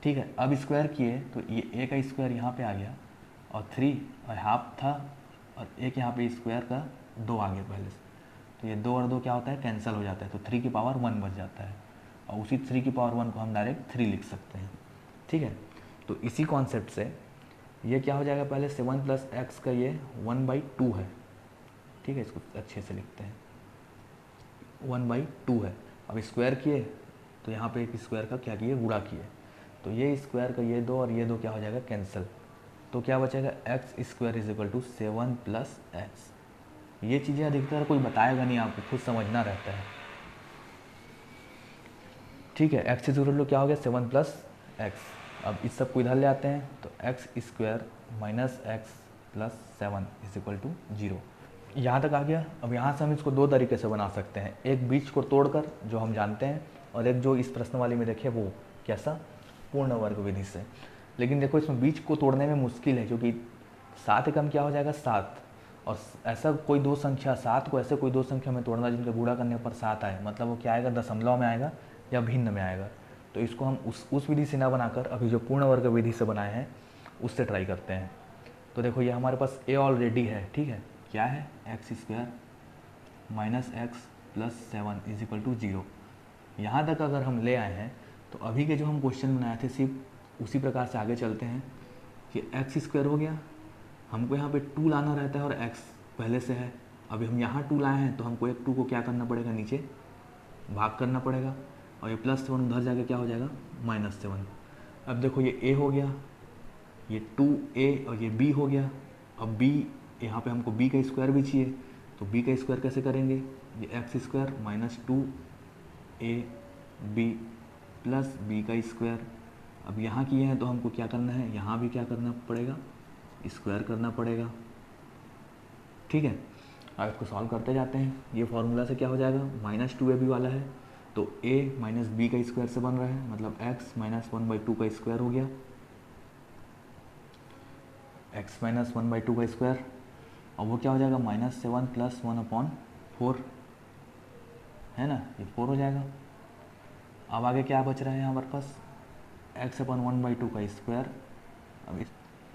ठीक है। अब स्क्वायर किए तो ये a का स्क्वायर यहाँ पे आ गया, और 3 और हाफ था, और एक यहाँ पे स्क्वायर का 2 आ गया पहले से, तो ये 2 और 2 क्या होता है कैंसिल हो जाता है, तो 3 की पावर 1 बच जाता है, और उसी 3 की पावर 1 को हम डायरेक्ट 3 लिख सकते हैं, ठीक है। तो इसी कॉन्सेप्ट से ये क्या हो जाएगा, पहले 7 प्लस x का ये 1/2 है, ठीक है, इसको अच्छे से लिखते हैं 1/2 है। अब स्क्वायर किए तो यहाँ पे एक स्क्वायर का क्या किए, गुणा किए, तो ये स्क्वायर का ये 2 और ये 2 क्या हो जाएगा कैंसिल, तो क्या बचेगा x square is equal to 7 plus x। ये चीज़ें अधिकतर कोई बताएगा नहीं, आपको खुद समझना रहता है, ठीक है। x इज इक्वल टू क्या हो गया 7 प्लस x। अब इस सब को इधर ले आते हैं तो x square minus x plus 7 is equal to 0। यहाँ तक आ गया। अब यहाँ से हम इसको दो तरीके से बना सकते हैं, एक बीच को तोड़कर जो हम जानते हैं, और एक जो इस प्रश्नवाली में देखे वो कैसा, पूर्ण वर्ग विधि से। लेकिन देखो इसमें बीच को तोड़ने में मुश्किल है, क्योंकि 7 एकम क्या हो जाएगा 7, और ऐसा कोई दो संख्या 7 को ऐसे कोई दो संख्या में तोड़ना जिनके गुणा करने पर 7 आए, मतलब वो क्या आएगा, दशमलव में आएगा या भिन्न में आएगा। तो इसको हम उस विधि से ना बनाकर अभी जो पूर्ण वर्ग विधि से बनाए हैं उससे ट्राई करते हैं। तो देखो ये हमारे पास ए ऑलरेडी है, ठीक है, क्या है, x square minus x plus 7 is equal to 0। यहाँ तक अगर हम ले आए हैं तो अभी के जो हम क्वेश्चन बनाए थे सिर्फ उसी प्रकार से आगे चलते हैं कि एक्स स्क्वायर हो गया, हमको यहाँ पे 2 लाना रहता है और एक्स पहले से है। अभी हम यहाँ 2 लाए हैं तो हमको एक 2 को क्या करना पड़ेगा, नीचे भाग करना पड़ेगा, और ये प्लस 7 उधर जाके क्या हो जाएगा -7। अब देखो ये a हो गया, ये 2a और ये b हो गया। अब b यहाँ पे हमको b का स्क्वायर भी चाहिए, तो b का स्क्वायर कैसे करेंगे, ये x square minus 2ab plus b का स्क्वायर। अब यहाँ किए हैं तो हमको क्या करना है, यहाँ भी क्या करना पड़ेगा, स्क्वायर करना पड़ेगा, ठीक है। अब इसको सॉल्व करते जाते हैं, ये फॉर्मूला से क्या हो जाएगा, -2ab वाला है तो a माइनस बी का स्क्वायर से बन रहा है, मतलब x माइनस 1/2 का स्क्वायर हो गया, x माइनस 1/2 का स्क्वायर, और वो क्या हो जाएगा -7 प्लस 1/4 है ना, ये 4 हो जाएगा। अब आगे क्या बच रहा है हमारे पास, x/1/2 का स्क्वायर। अब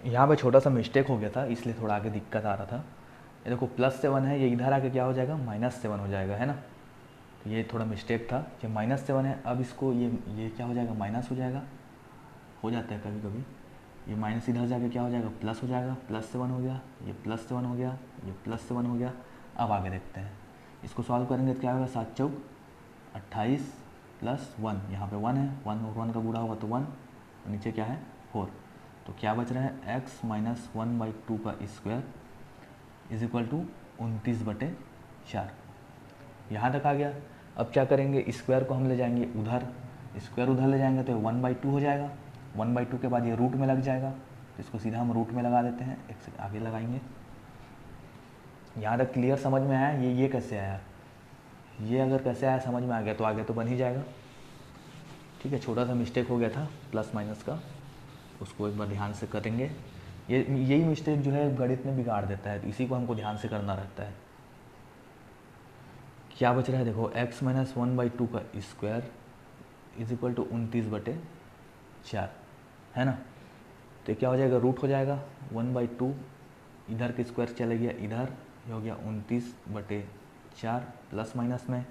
यहाँ पे छोटा सा मिस्टेक हो गया था इसलिए थोड़ा आगे दिक्कत आ रहा था। ये देखो +7 है, ये इधर आके क्या हो जाएगा -7 हो जाएगा, है ना, तो ये थोड़ा मिस्टेक था, ये -7 है। अब इसको ये क्या हो जाएगा, माइनस हो जाएगा, हो जाता है कभी कभी, ये माइनस इधर जाके क्या हो जाएगा, प्लस हो जाएगा, +7 हो गया, ये +7 हो गया, ये +7 हो गया। अब आगे देखते हैं, इसको सॉल्व करेंगे तो क्या होगा, 7 चौक 28 प्लस 1, यहाँ पे 1 है, 1 और 1 का गुणा होगा तो 1, नीचे क्या है 4, तो क्या बच रहा है x माइनस 1/2 का स्क्वायर इज इक्वल टू 29/4। यहाँ तक आ गया। अब क्या करेंगे, स्क्वायर को हम ले जाएंगे उधर, स्क्वायर उधर ले जाएंगे तो 1/2 हो जाएगा, 1/2 के बाद ये रूट में लग जाएगा, तो इसको सीधा हम रूट में लगा देते हैं, एक से आगे लगाएंगे। यहाँ तक क्लियर समझ में आया, ये कैसे आया, ये अगर कैसे आया समझ में आ गया तो आगे तो बन ही जाएगा, ठीक है। छोटा सा मिस्टेक हो गया था प्लस माइनस का, उसको एक बार ध्यान से करेंगे। यही मिस्टेक जो है गणित में बिगाड़ देता है, तो इसी को हमको ध्यान से करना रहता है। क्या बच रहा है, देखो x माइनस 1/2 का स्क्वायर इज इक्वल टू 29/4 है ना, तो ये क्या हो जाएगा, रूट हो जाएगा 1/2, इधर के स्क्वायर चले गया इधर, ये हो गया 29/4 प्लस माइनस में।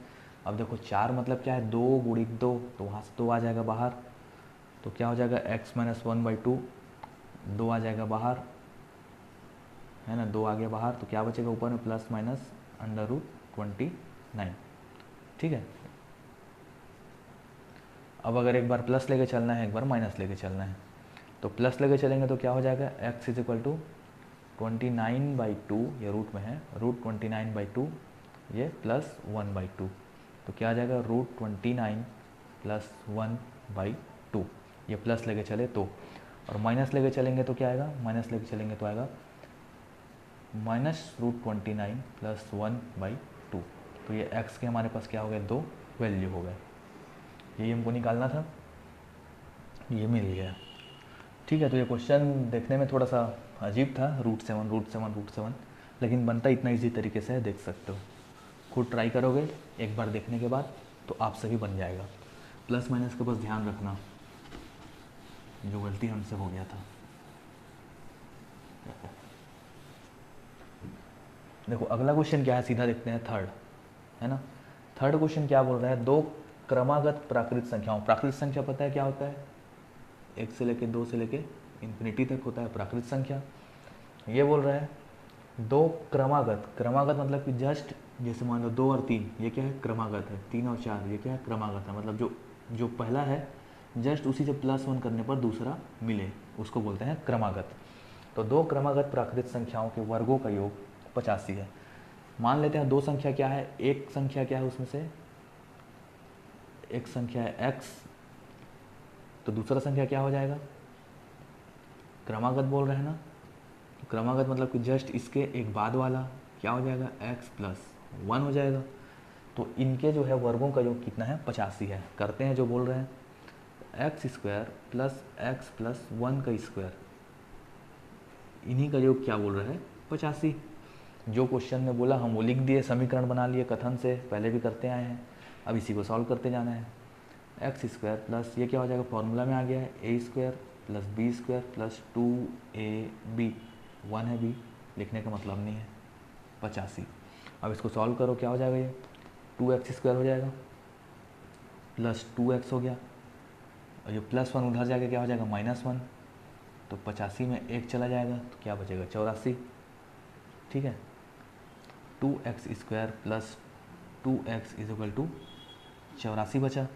अब देखो 4 मतलब क्या है, 2 गुणित 2, तो वहाँ से 2 आ जाएगा बाहर, तो क्या हो जाएगा x माइनस 1/2, 2 आ जाएगा बाहर, है ना, 2 आ गया बाहर, तो क्या बचेगा ऊपर में प्लस माइनस √29, ठीक है। अब अगर एक बार प्लस लेके चलना है, एक बार माइनस लेके चलना है, तो प्लस लेके चलेंगे तो क्या हो जाएगा, x इज इक्वल टू 29/2, ये रूट में है, √29/2, ये प्लस 1/2, तो क्या आ जाएगा √29 प्लस 1/2, ये प्लस लेके चले तो, और माइनस लेके चलेंगे तो क्या आएगा, माइनस लेके चलेंगे तो आएगा -√29 प्लस 1/2, तो ये x के हमारे पास क्या हो गए, 2 वैल्यू हो गए, यही हमको निकालना था, ये मिल गया, ठीक है। तो ये क्वेश्चन देखने में थोड़ा सा अजीब था, √7, लेकिन बनता इतना इजी तरीके से है, देख सकते हो। खुद ट्राई करोगे एक बार देखने के बाद तो आप सभी बन जाएगा। प्लस माइनस का बस ध्यान रखना, जो गलती हमसे हो गया था। देखो अगला क्वेश्चन क्या है, सीधा देखते हैं, थर्ड है ना। थर्ड क्वेश्चन क्या बोल रहा है, दो क्रमागत प्राकृत संख्याओं, प्राकृत संख्या पता है क्या होता है, 1 से लेके 2 से लेके इन्फिनिटी तक होता है प्राकृत संख्या। ये बोल रहा है दो क्रमागत, क्रमागत मतलब कि जस्ट जैसे मान लो 2 और 3, ये क्या है क्रमागत है, 3 और 4 ये क्या है क्रमागत है, मतलब जो पहला है जस्ट उसी से +1 करने पर दूसरा मिले उसको बोलते हैं क्रमागत। तो दो क्रमागत प्राकृत संख्याओं के वर्गों का योग 85 है। मान लेते हैं दो संख्या क्या है, एक संख्या क्या है, उसमें से एक संख्या है x, तो दूसरा संख्या क्या हो जाएगा क्रमागत बोल रहे हैं ना, तो क्रमागत मतलब कि जस्ट इसके एक बाद वाला क्या हो जाएगा, x+1 हो जाएगा। तो इनके जो है वर्गों का योग कितना है, 85 है। करते हैं जो बोल रहे हैं, x² + x+1 का स्क्वायर, इन्हीं का योग क्या बोल रहा है, 85। जो क्वेश्चन में बोला हम वो लिख दिए, समीकरण बना लिए कथन से, पहले भी करते आए हैं, अब इसी को सॉल्व करते जाना है। x² प्लस ये क्या हो जाएगा, फॉर्मूला में आ गया है, a² + b² + 2ab, 1 है b, लिखने का मतलब नहीं है, 85। अब इसको सॉल्व करो, क्या हो जाएगा, ये 2x² हो जाएगा प्लस 2x हो गया, और ये +1 उधर जाके क्या हो जाएगा, -1। तो 85 में 1 चला जाएगा तो क्या बचेगा, 84। ठीक है, 2x² + 2x = 84 बचा।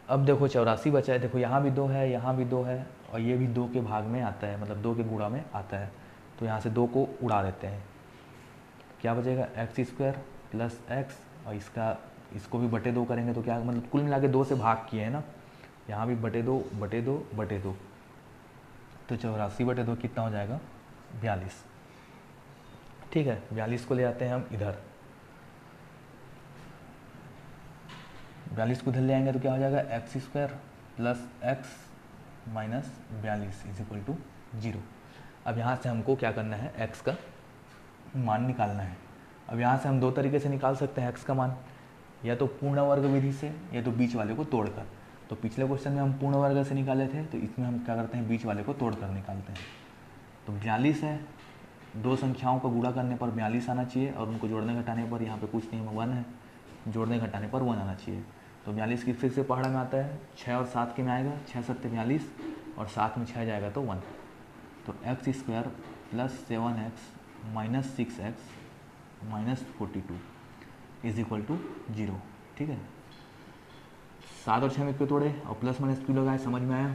अब देखो 84 बचा है, देखो यहाँ भी 2 है, यहाँ भी 2 है, और ये भी 2 के भाग में आता है, मतलब 2 के गुणा में आता है, तो यहाँ से 2 को उड़ा देते हैं। क्या बचेगा, x² + x, और इसको भी बटे 2 करेंगे तो क्या, मतलब कुल मिला के 2 से भाग किए हैं ना, यहाँ भी बटे 2 बटे 2 बटे 2, तो 84/2 कितना हो जाएगा, 42। ठीक है, 42 को ले आते हैं हम इधर, 42 को इधर ले आएंगे तो क्या हो जाएगा, x² + x - 42 = 0। अब यहाँ से हमको क्या करना है, x का मान निकालना है। अब यहाँ से हम दो तरीके से निकाल सकते हैं x का मान, या तो पूर्ण वर्ग विधि से, या तो बीच वाले को तोड़कर। तो पिछले क्वेश्चन में हम पूर्ण वर्ग से निकाले थे, तो इसमें हम क्या करते हैं, बीच वाले को तोड़कर निकालते हैं। तो 42 है, दो संख्याओं का गुणा करने पर 42 आना चाहिए, और उनको जोड़ने घटाने पर यहाँ पे कुछ नहीं है, 1 है, जोड़ने घटाने पर 1 आना चाहिए। तो 42 की फिर से पहाड़ा में आता है, 6 और 7 के में आएगा, 6 × 7 = 42, और 7 में 6 जाएगा तो 1। तो x² + 7x - 6x - 42 = 0। ठीक है, 7 और 6 में क्यों तोड़े और प्लस माइनस क्यों लगाए, समझ में आया,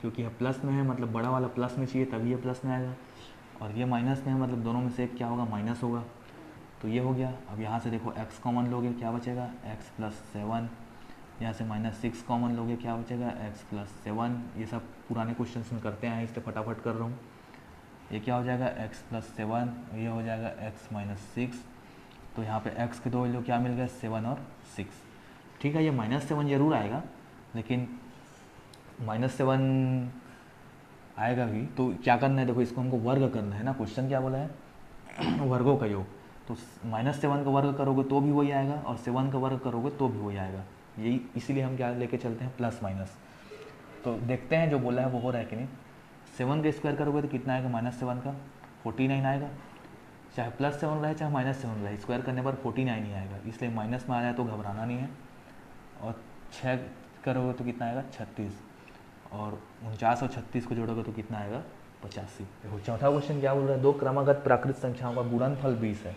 क्योंकि यह प्लस में है, मतलब बड़ा वाला प्लस में चाहिए तभी ये प्लस में आएगा, और ये माइनस में है, मतलब दोनों में से एक क्या होगा, माइनस होगा। तो ये हो गया। अब यहाँ से देखो x कॉमन लोगे, क्या बचेगा, x + 7, यहाँ से -6 कॉमन लोगे, क्या बचेगा, x + 7। ये सब पुराने क्वेश्चन में करते हैं, इसलिए फटाफट कर रहा हूँ। ये क्या हो जाएगा, x + 7, ये हो जाएगा x - 6। तो यहाँ पे x के दो वैल्यू क्या मिल गए, 7 और 6। ठीक है, ये -7 जरूर आएगा, लेकिन -7 आएगा भी तो क्या करना है, देखो इसको हमको वर्ग करना है ना, क्वेश्चन क्या बोला है वर्गों का योग। तो -7 का वर्ग करोगे तो भी वही आएगा, और 7 का वर्ग करोगे तो भी वही आएगा। यही इसीलिए हम क्या लेके चलते हैं, प्लस माइनस। तो देखते हैं जो बोला है वो हो रहा है कि नहीं। 7 का स्क्वायर करोगे तो कितना आएगा, -7 का 49 आएगा। चाहे +7 रहे चाहे -7 रहे, स्क्वायर करने पर 49 ही आएगा, इसलिए माइनस में आ जाए तो घबराना नहीं है। और 6 करोगे तो कितना आएगा, 36, और 49 और 36 को जोड़ोगे तो कितना आएगा, 85। देखो चौथा क्वेश्चन क्या बोल रहा है, दो क्रमागत प्राकृत संख्याओं का गुणनफल 20 है।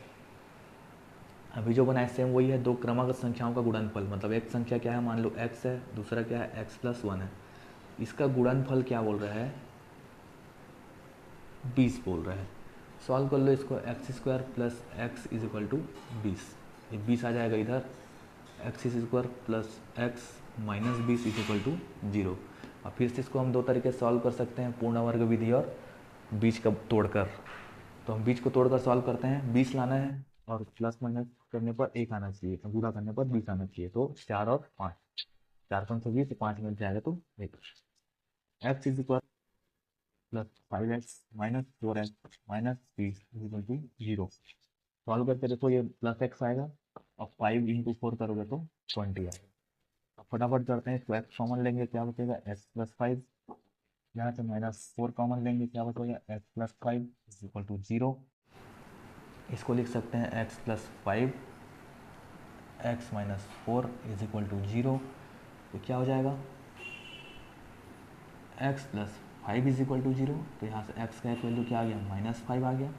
अभी जो बनाए सेम वही है, दो क्रमागत संख्याओं का गुणनफल, मतलब एक संख्या क्या है, मान लो x है, दूसरा क्या है, x + 1 है, इसका गुणनफल क्या बोल रहा है, 20 बोल रहा है। सॉल्व कर लो इसको, x² + x = 20, ये 20 आ जाएगा इधर, x² + x - 20 = 0। और फिर से इसको हम दो तरीके से सॉल्व कर सकते हैं, पूर्ण वर्ग विधि और बीच का तोड़कर। तो हम बीच को तोड़कर सॉल्व करते हैं, 20 लाना है, और प्लस माइनस करने पर 1 आना चाहिए, गुणा करने पर 20 आना चाहिए। तो 4 और 5, 4 × 5 = 20, 5 मिल जाएगा तो 1। x = +5x - 4x - 20 = 0। सॉल्व करके देखो, ये +x आएगा, और 5 × 4 करोगे तो 20 आएगा। अब फटाफट करते हैं, इसको x कॉमन लेंगे, क्या बचेगा, x + 5, यहाँ से -4 कॉमन लेंगे, क्या बचेगा, x + 5 = 0। इसको लिख सकते हैं x + 5 x - 4 = 0। तो क्या हो जाएगा, x + 5 = 0। तो यहाँ से x का एक वैल्यू क्या आ गया, -5 आ गया,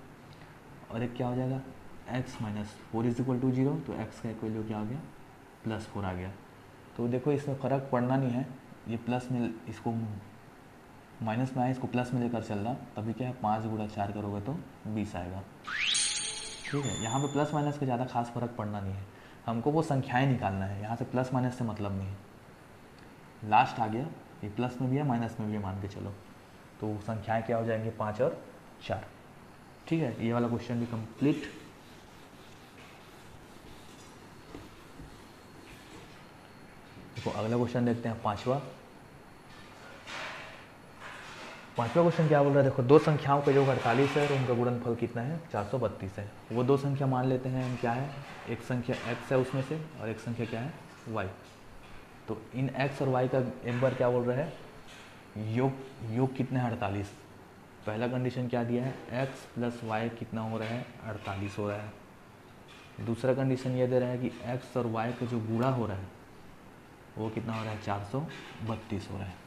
और एक क्या हो जाएगा, x - 4 = 0। तो x का एक वैल्यू क्या आ गया, +4 आ गया। तो देखो इसमें फ़र्क पड़ना नहीं है, ये प्लस में, इसको माइनस में आए, इसको प्लस में लेकर चलना, तभी क्या है, 5 × 4 करोगे तो 20 आएगा। ठीक है, यहाँ पे प्लस माइनस का ज़्यादा खास फर्क पड़ना नहीं है, हमको वो संख्याएं निकालना है, यहाँ से प्लस माइनस से मतलब नहीं है। लास्ट आ गया, ये प्लस में भी है माइनस में भी है, मान के चलो। तो संख्याएं क्या हो जाएंगी 5 और 4। ठीक है, ये वाला क्वेश्चन भी कंप्लीट। देखो अगला क्वेश्चन देखते हैं, पांचवा क्वेश्चन क्या बोल रहा है। देखो दो संख्याओं का योग 48 है और उनका गुणनफल कितना है 432 है। वो दो संख्या मान लेते हैं हम क्या है, एक संख्या x है उसमें से और एक संख्या क्या है y। तो इन x और y का एक बार क्या बोल रहा है, योग कितना है 48। पहला कंडीशन क्या दिया है, x प्लस वाई कितना हो रहा है 48 हो रहा है। दूसरा कंडीशन ये दे रहा है कि x और y का जो गुणा हो रहा है वो कितना हो रहा है 432 हो रहा है।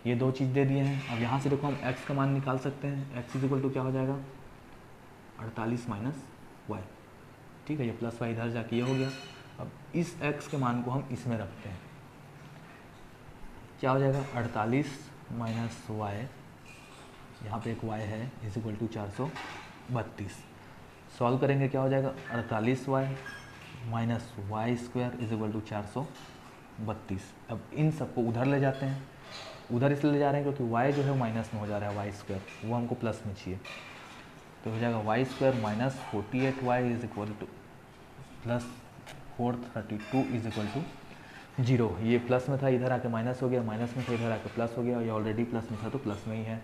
ये दो चीज़ दे दिए हैं। अब यहाँ से देखो हम x का मान निकाल सकते हैं। x इक्वल टू क्या हो जाएगा 48 माइनस वाई। ठीक है, ये प्लस वाई इधर जाके ये हो गया। अब इस x के मान को हम इसमें रखते हैं, क्या हो जाएगा 48 माइनस वाई, यहाँ पे एक y है इज इक्वल टू 432। सॉल्व करेंगे क्या हो जाएगा 48 y minus y square is equal to 432। अब इन सबको उधर ले जाते हैं, उधर इसलिए ले जा रहे हैं क्योंकि y जो है माइनस में हो जा रहा है, वाई स्क्वायर वो हमको प्लस में चाहिए। तो हो जाएगा y square minus 48y is equal to plus 432 is equal to 0। ये प्लस में था इधर आके माइनस हो गया, माइनस में था इधर आके प्लस हो गया, ये ऑलरेडी प्लस में था तो प्लस में ही है।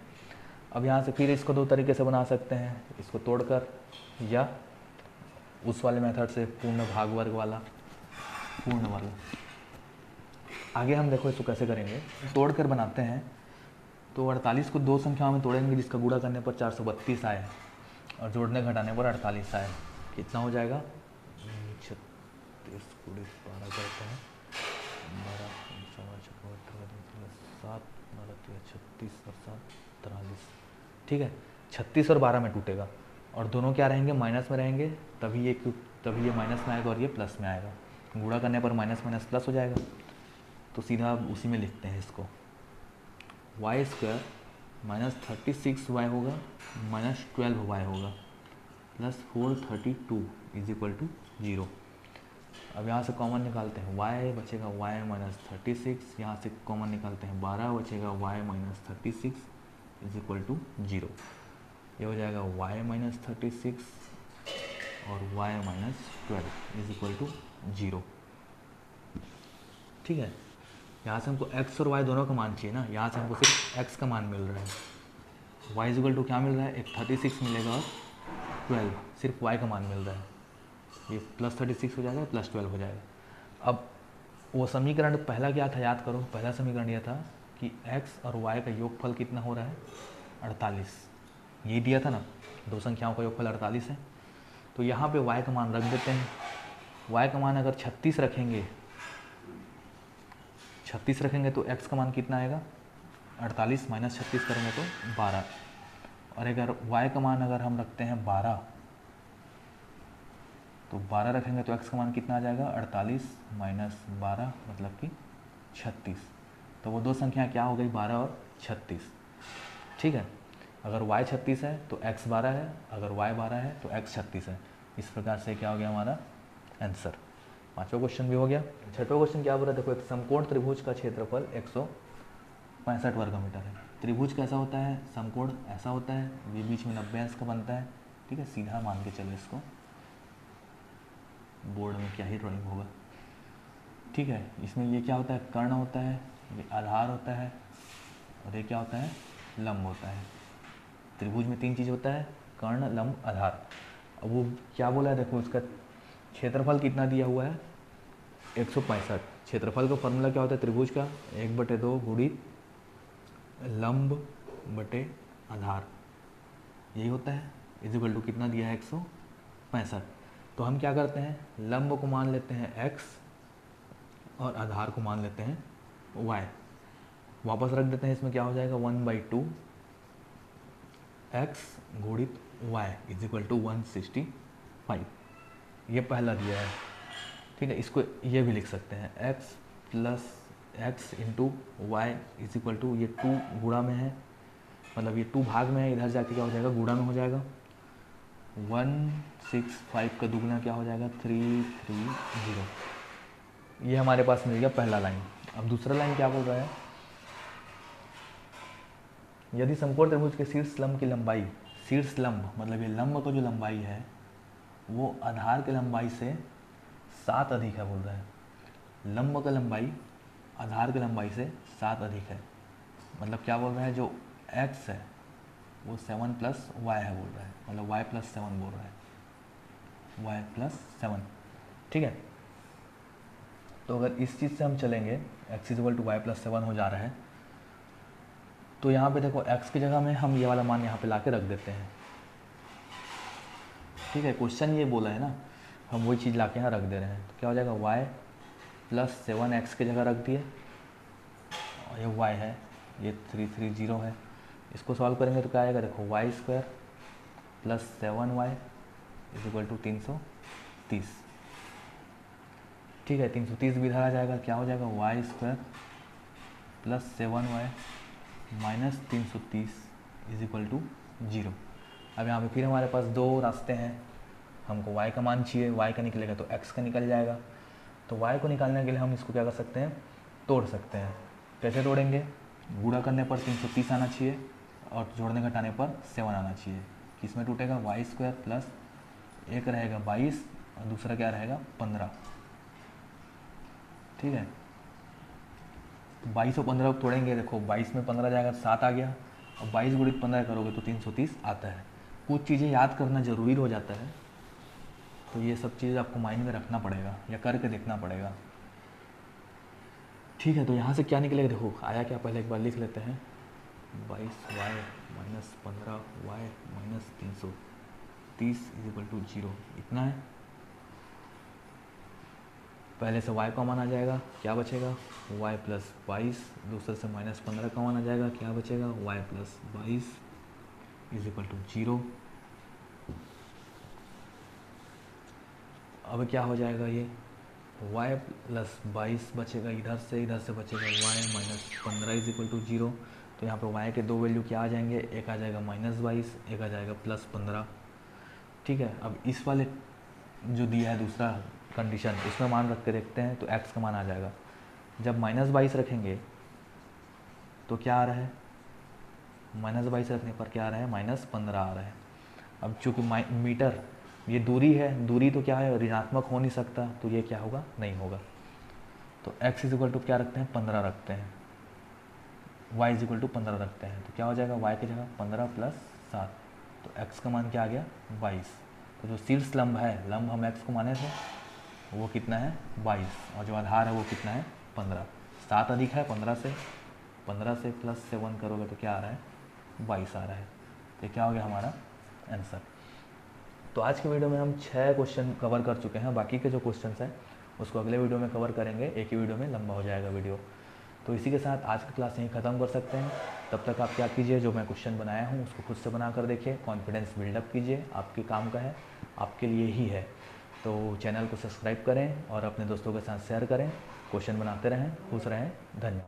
अब यहाँ से फिर इसको दो तरीके से बना सकते हैं, इसको तोड़कर या उस वाले मेथड से पूर्ण भाग वर्ग वाला, पूर्ण वाला। आगे हम देखो इसको कैसे करेंगे, तोड़कर बनाते हैं। तो 48 को दो संख्याओं में तोड़ेंगे जिसका गुणा करने पर 432 आए और जोड़ने घटाने पर 48 आए। कितना हो जाएगा 36 गुणित 12 करते हैं 7 36 और 7 43। ठीक है, 36 और 12 में टूटेगा और दोनों क्या रहेंगे माइनस में रहेंगे, तभी ये माइनस में आएगा और ये प्लस में आएगा। गुणा करने पर माइनस माइनस प्लस हो जाएगा। तो सीधा उसी में लिखते हैं इसको, वाई स्क्वायर माइनस 36y होगा माइनस 12y होगा प्लस 432 इज इक्वल टू 0। अब यहाँ से कॉमन निकालते हैं, y बचेगा y माइनस 36, यहाँ से कॉमन निकालते हैं 12 बचेगा y minus 36 is equal to 0। ये हो जाएगा y माइनस 36 और y minus 12 is equal to 0। ठीक है, यहाँ से हमको x और y दोनों का मान चाहिए ना, यहाँ से हमको सिर्फ x का मान मिल रहा है। y इज इक्वल टू क्या मिल रहा है, एक 36 मिलेगा और 12, सिर्फ y का मान मिल रहा है। ये प्लस 36 हो जाएगा प्लस 12 हो जाएगा। अब वो समीकरण पहला क्या था याद करो, पहला समीकरण यह था कि x और y का योगफल कितना हो रहा है 48, ये दिया था ना, दो संख्याओं का योगफल 48 है। तो यहाँ पे y का मान रख देते हैं। y का मान अगर 36 रखेंगे तो x का मान कितना आएगा 48 माइनस 36 करेंगे तो 12। और अगर y का मान अगर हम रखते हैं 12 तो 12 रखेंगे तो x का मान कितना आ जाएगा 48 माइनस 12 मतलब कि 36। तो वो दो संख्या क्या हो गई 12 और 36। ठीक है, अगर y 36 है तो x 12 है, अगर y 12 है तो x 36 है। इस प्रकार से क्या हो गया हमारा आंसर। पांचवा क्वेश्चन भी हो गया। छठवां क्वेश्चन क्या बोल रहा है, देखो एक समकोण त्रिभुज का क्षेत्रफल 165 वर्ग मीटर है। त्रिभुज कैसा होता है, समकोण ऐसा होता है, ये बीच में 90 अंश का बनता है। ठीक है, सीधा मान के चलो इसको, बोर्ड में क्या ही ड्राइंग होगा। ठीक है, इसमें ये क्या होता है कर्ण होता है, ये आधार होता है और ये क्या होता है लंब होता है। त्रिभुज में तीन चीज़ होता है, कर्ण लंब आधार। अब वो क्या बोला है, देखो उसका क्षेत्रफल कितना दिया हुआ है 165। क्षेत्रफल का फॉर्मूला क्या होता है त्रिभुज का, 1/2 गुणित लंब बटे आधार, यही होता है। इज इक्वल टू कितना दिया है 165। तो हम क्या करते हैं, लंब को मान लेते हैं x और आधार को मान लेते हैं y। वापस रख देते हैं, इसमें क्या हो जाएगा 1/2 x गुणित y इज इक्वल टू 165। ये पहला दिया है। ठीक है, इसको ये भी लिख सकते हैं x plus x into y is equal to, ये 2 गुणा में है, मतलब ये 2 भाग में है, इधर जाके क्या हो जाएगा गुणा में हो जाएगा। 165 का दुगना क्या हो जाएगा 330। ये हमारे पास मिल गया पहला लाइन। अब दूसरा लाइन क्या बोल रहा है, यदि समकोण त्रिभुज के शीर्ष लंब की लंबाई, शीर्ष लंब मतलब ये लंब का जो लंबाई है वो आधार की लंबाई से 7 अधिक है बोल रहा है। लंब का लंबाई आधार की लंबाई से 7 अधिक है, मतलब क्या बोल रहा है, जो x है वो 7 प्लस वाई है बोल रहा है, मतलब y प्लस 7 बोल रहा है, y प्लस 7। ठीक है, तो अगर इस चीज़ से हम चलेंगे x equal to y plus 7 हो जा रहा है, तो यहाँ पे देखो x की जगह में हम ये वाला मान यहाँ पे ला के रख देते हैं। ठीक है, क्वेश्चन ये बोला है ना, हम वही चीज़ ला के यहाँ रख दे रहे हैं। तो क्या हो जाएगा, y प्लस 7x की जगह रख दिए, और ये y है, ये 330 है। इसको सॉल्व करेंगे तो क्या आएगा, देखो y square plus 7y is equal to 330। ठीक है, 330 भी इधर आ जाएगा, क्या हो जाएगा, y square plus 7y minus 330 is equal to 0। अब यहाँ पे फिर हमारे पास दो रास्ते हैं, हमको y का मान चाहिए, y का निकलेगा तो x का निकल जाएगा। तो y को निकालने के लिए हम इसको क्या कर सकते हैं, तोड़ सकते हैं। कैसे तोड़ेंगे, गुणा करने पर 330 आना चाहिए और जोड़ने घटाने पर 7 आना चाहिए। किस में टूटेगा, वाई स्क्वायर प्लस एक रहेगा 22 और दूसरा क्या रहेगा 15। ठीक है, 22 और 15 तोड़ेंगे, देखो 22 में 15 जाएगा तो 7 आ गया, और 22 गुणित 15 करोगे तो 330 आता है। कुछ चीज़ें याद करना ज़रूरी हो जाता है, तो ये सब चीज़ आपको माइंड में रखना पड़ेगा या करके देखना पड़ेगा। ठीक है, तो यहाँ से क्या निकलेगा, देखो आया क्या, पहले एक बार लिख लेते हैं, 22y minus 15y minus 330 is equal to 0, इतना है। पहले से y का मान आ जाएगा, क्या बचेगा, y प्लस 22, दूसरे से माइनस 15 का मान आ जाएगा, क्या बचेगा, y plus 22 is equal to 0। अब क्या हो जाएगा, ये y प्लस 22 बचेगा, इधर से बचेगा y minus 15 is equal to 0। तो यहाँ पे y के दो वैल्यू क्या आ जाएंगे, एक आ जाएगा माइनस 22, एक आ जाएगा प्लस 15। ठीक है, अब इस वाले जो दिया है दूसरा कंडीशन, इसमें मान रख के देखते हैं तो x का मान आ जाएगा। जब माइनस 22 रखेंगे तो क्या आ रहा है, माइनस 22 रखने पर क्या आ रहा है, माइनस 15 आ रहा है। अब चूँकि मीटर ये दूरी है, दूरी तो क्या है, ऋणात्मक हो नहीं सकता, तो ये क्या होगा, नहीं होगा। तो x इज इक्वल टू क्या रखते हैं, 15 रखते हैं, y इज इक्वल टू 15 रखते हैं, तो क्या हो जाएगा, y की जगह 15 प्लस 7, तो x का मान क्या आ गया, 22। तो जो शीर्ष लंब है, लंब हम x को माने थे, वो कितना है 22, और जो आधार है वो कितना है 15। 7 अधिक है 15 से प्लस 7 करोगे तो क्या आ रहा है, 22 आ रहा है। तो क्या हो गया हमारा आंसर। तो आज के वीडियो में हम 6 क्वेश्चन कवर कर चुके हैं, बाकी के जो क्वेश्चंस हैं उसको अगले वीडियो में कवर करेंगे, एक ही वीडियो में लंबा हो जाएगा वीडियो। तो इसी के साथ आज की क्लास यहीं ख़त्म कर सकते हैं। तब तक आप क्या कीजिए, जो मैं क्वेश्चन बनाया हूँ उसको खुद से बना कर देखिए, कॉन्फिडेंस बिल्डअप कीजिए, आपके काम का है, आपके लिए ही है। तो चैनल को सब्सक्राइब करें और अपने दोस्तों के साथ शेयर करें, क्वेश्चन बनाते रहें, खुश रहें, धन्यवाद।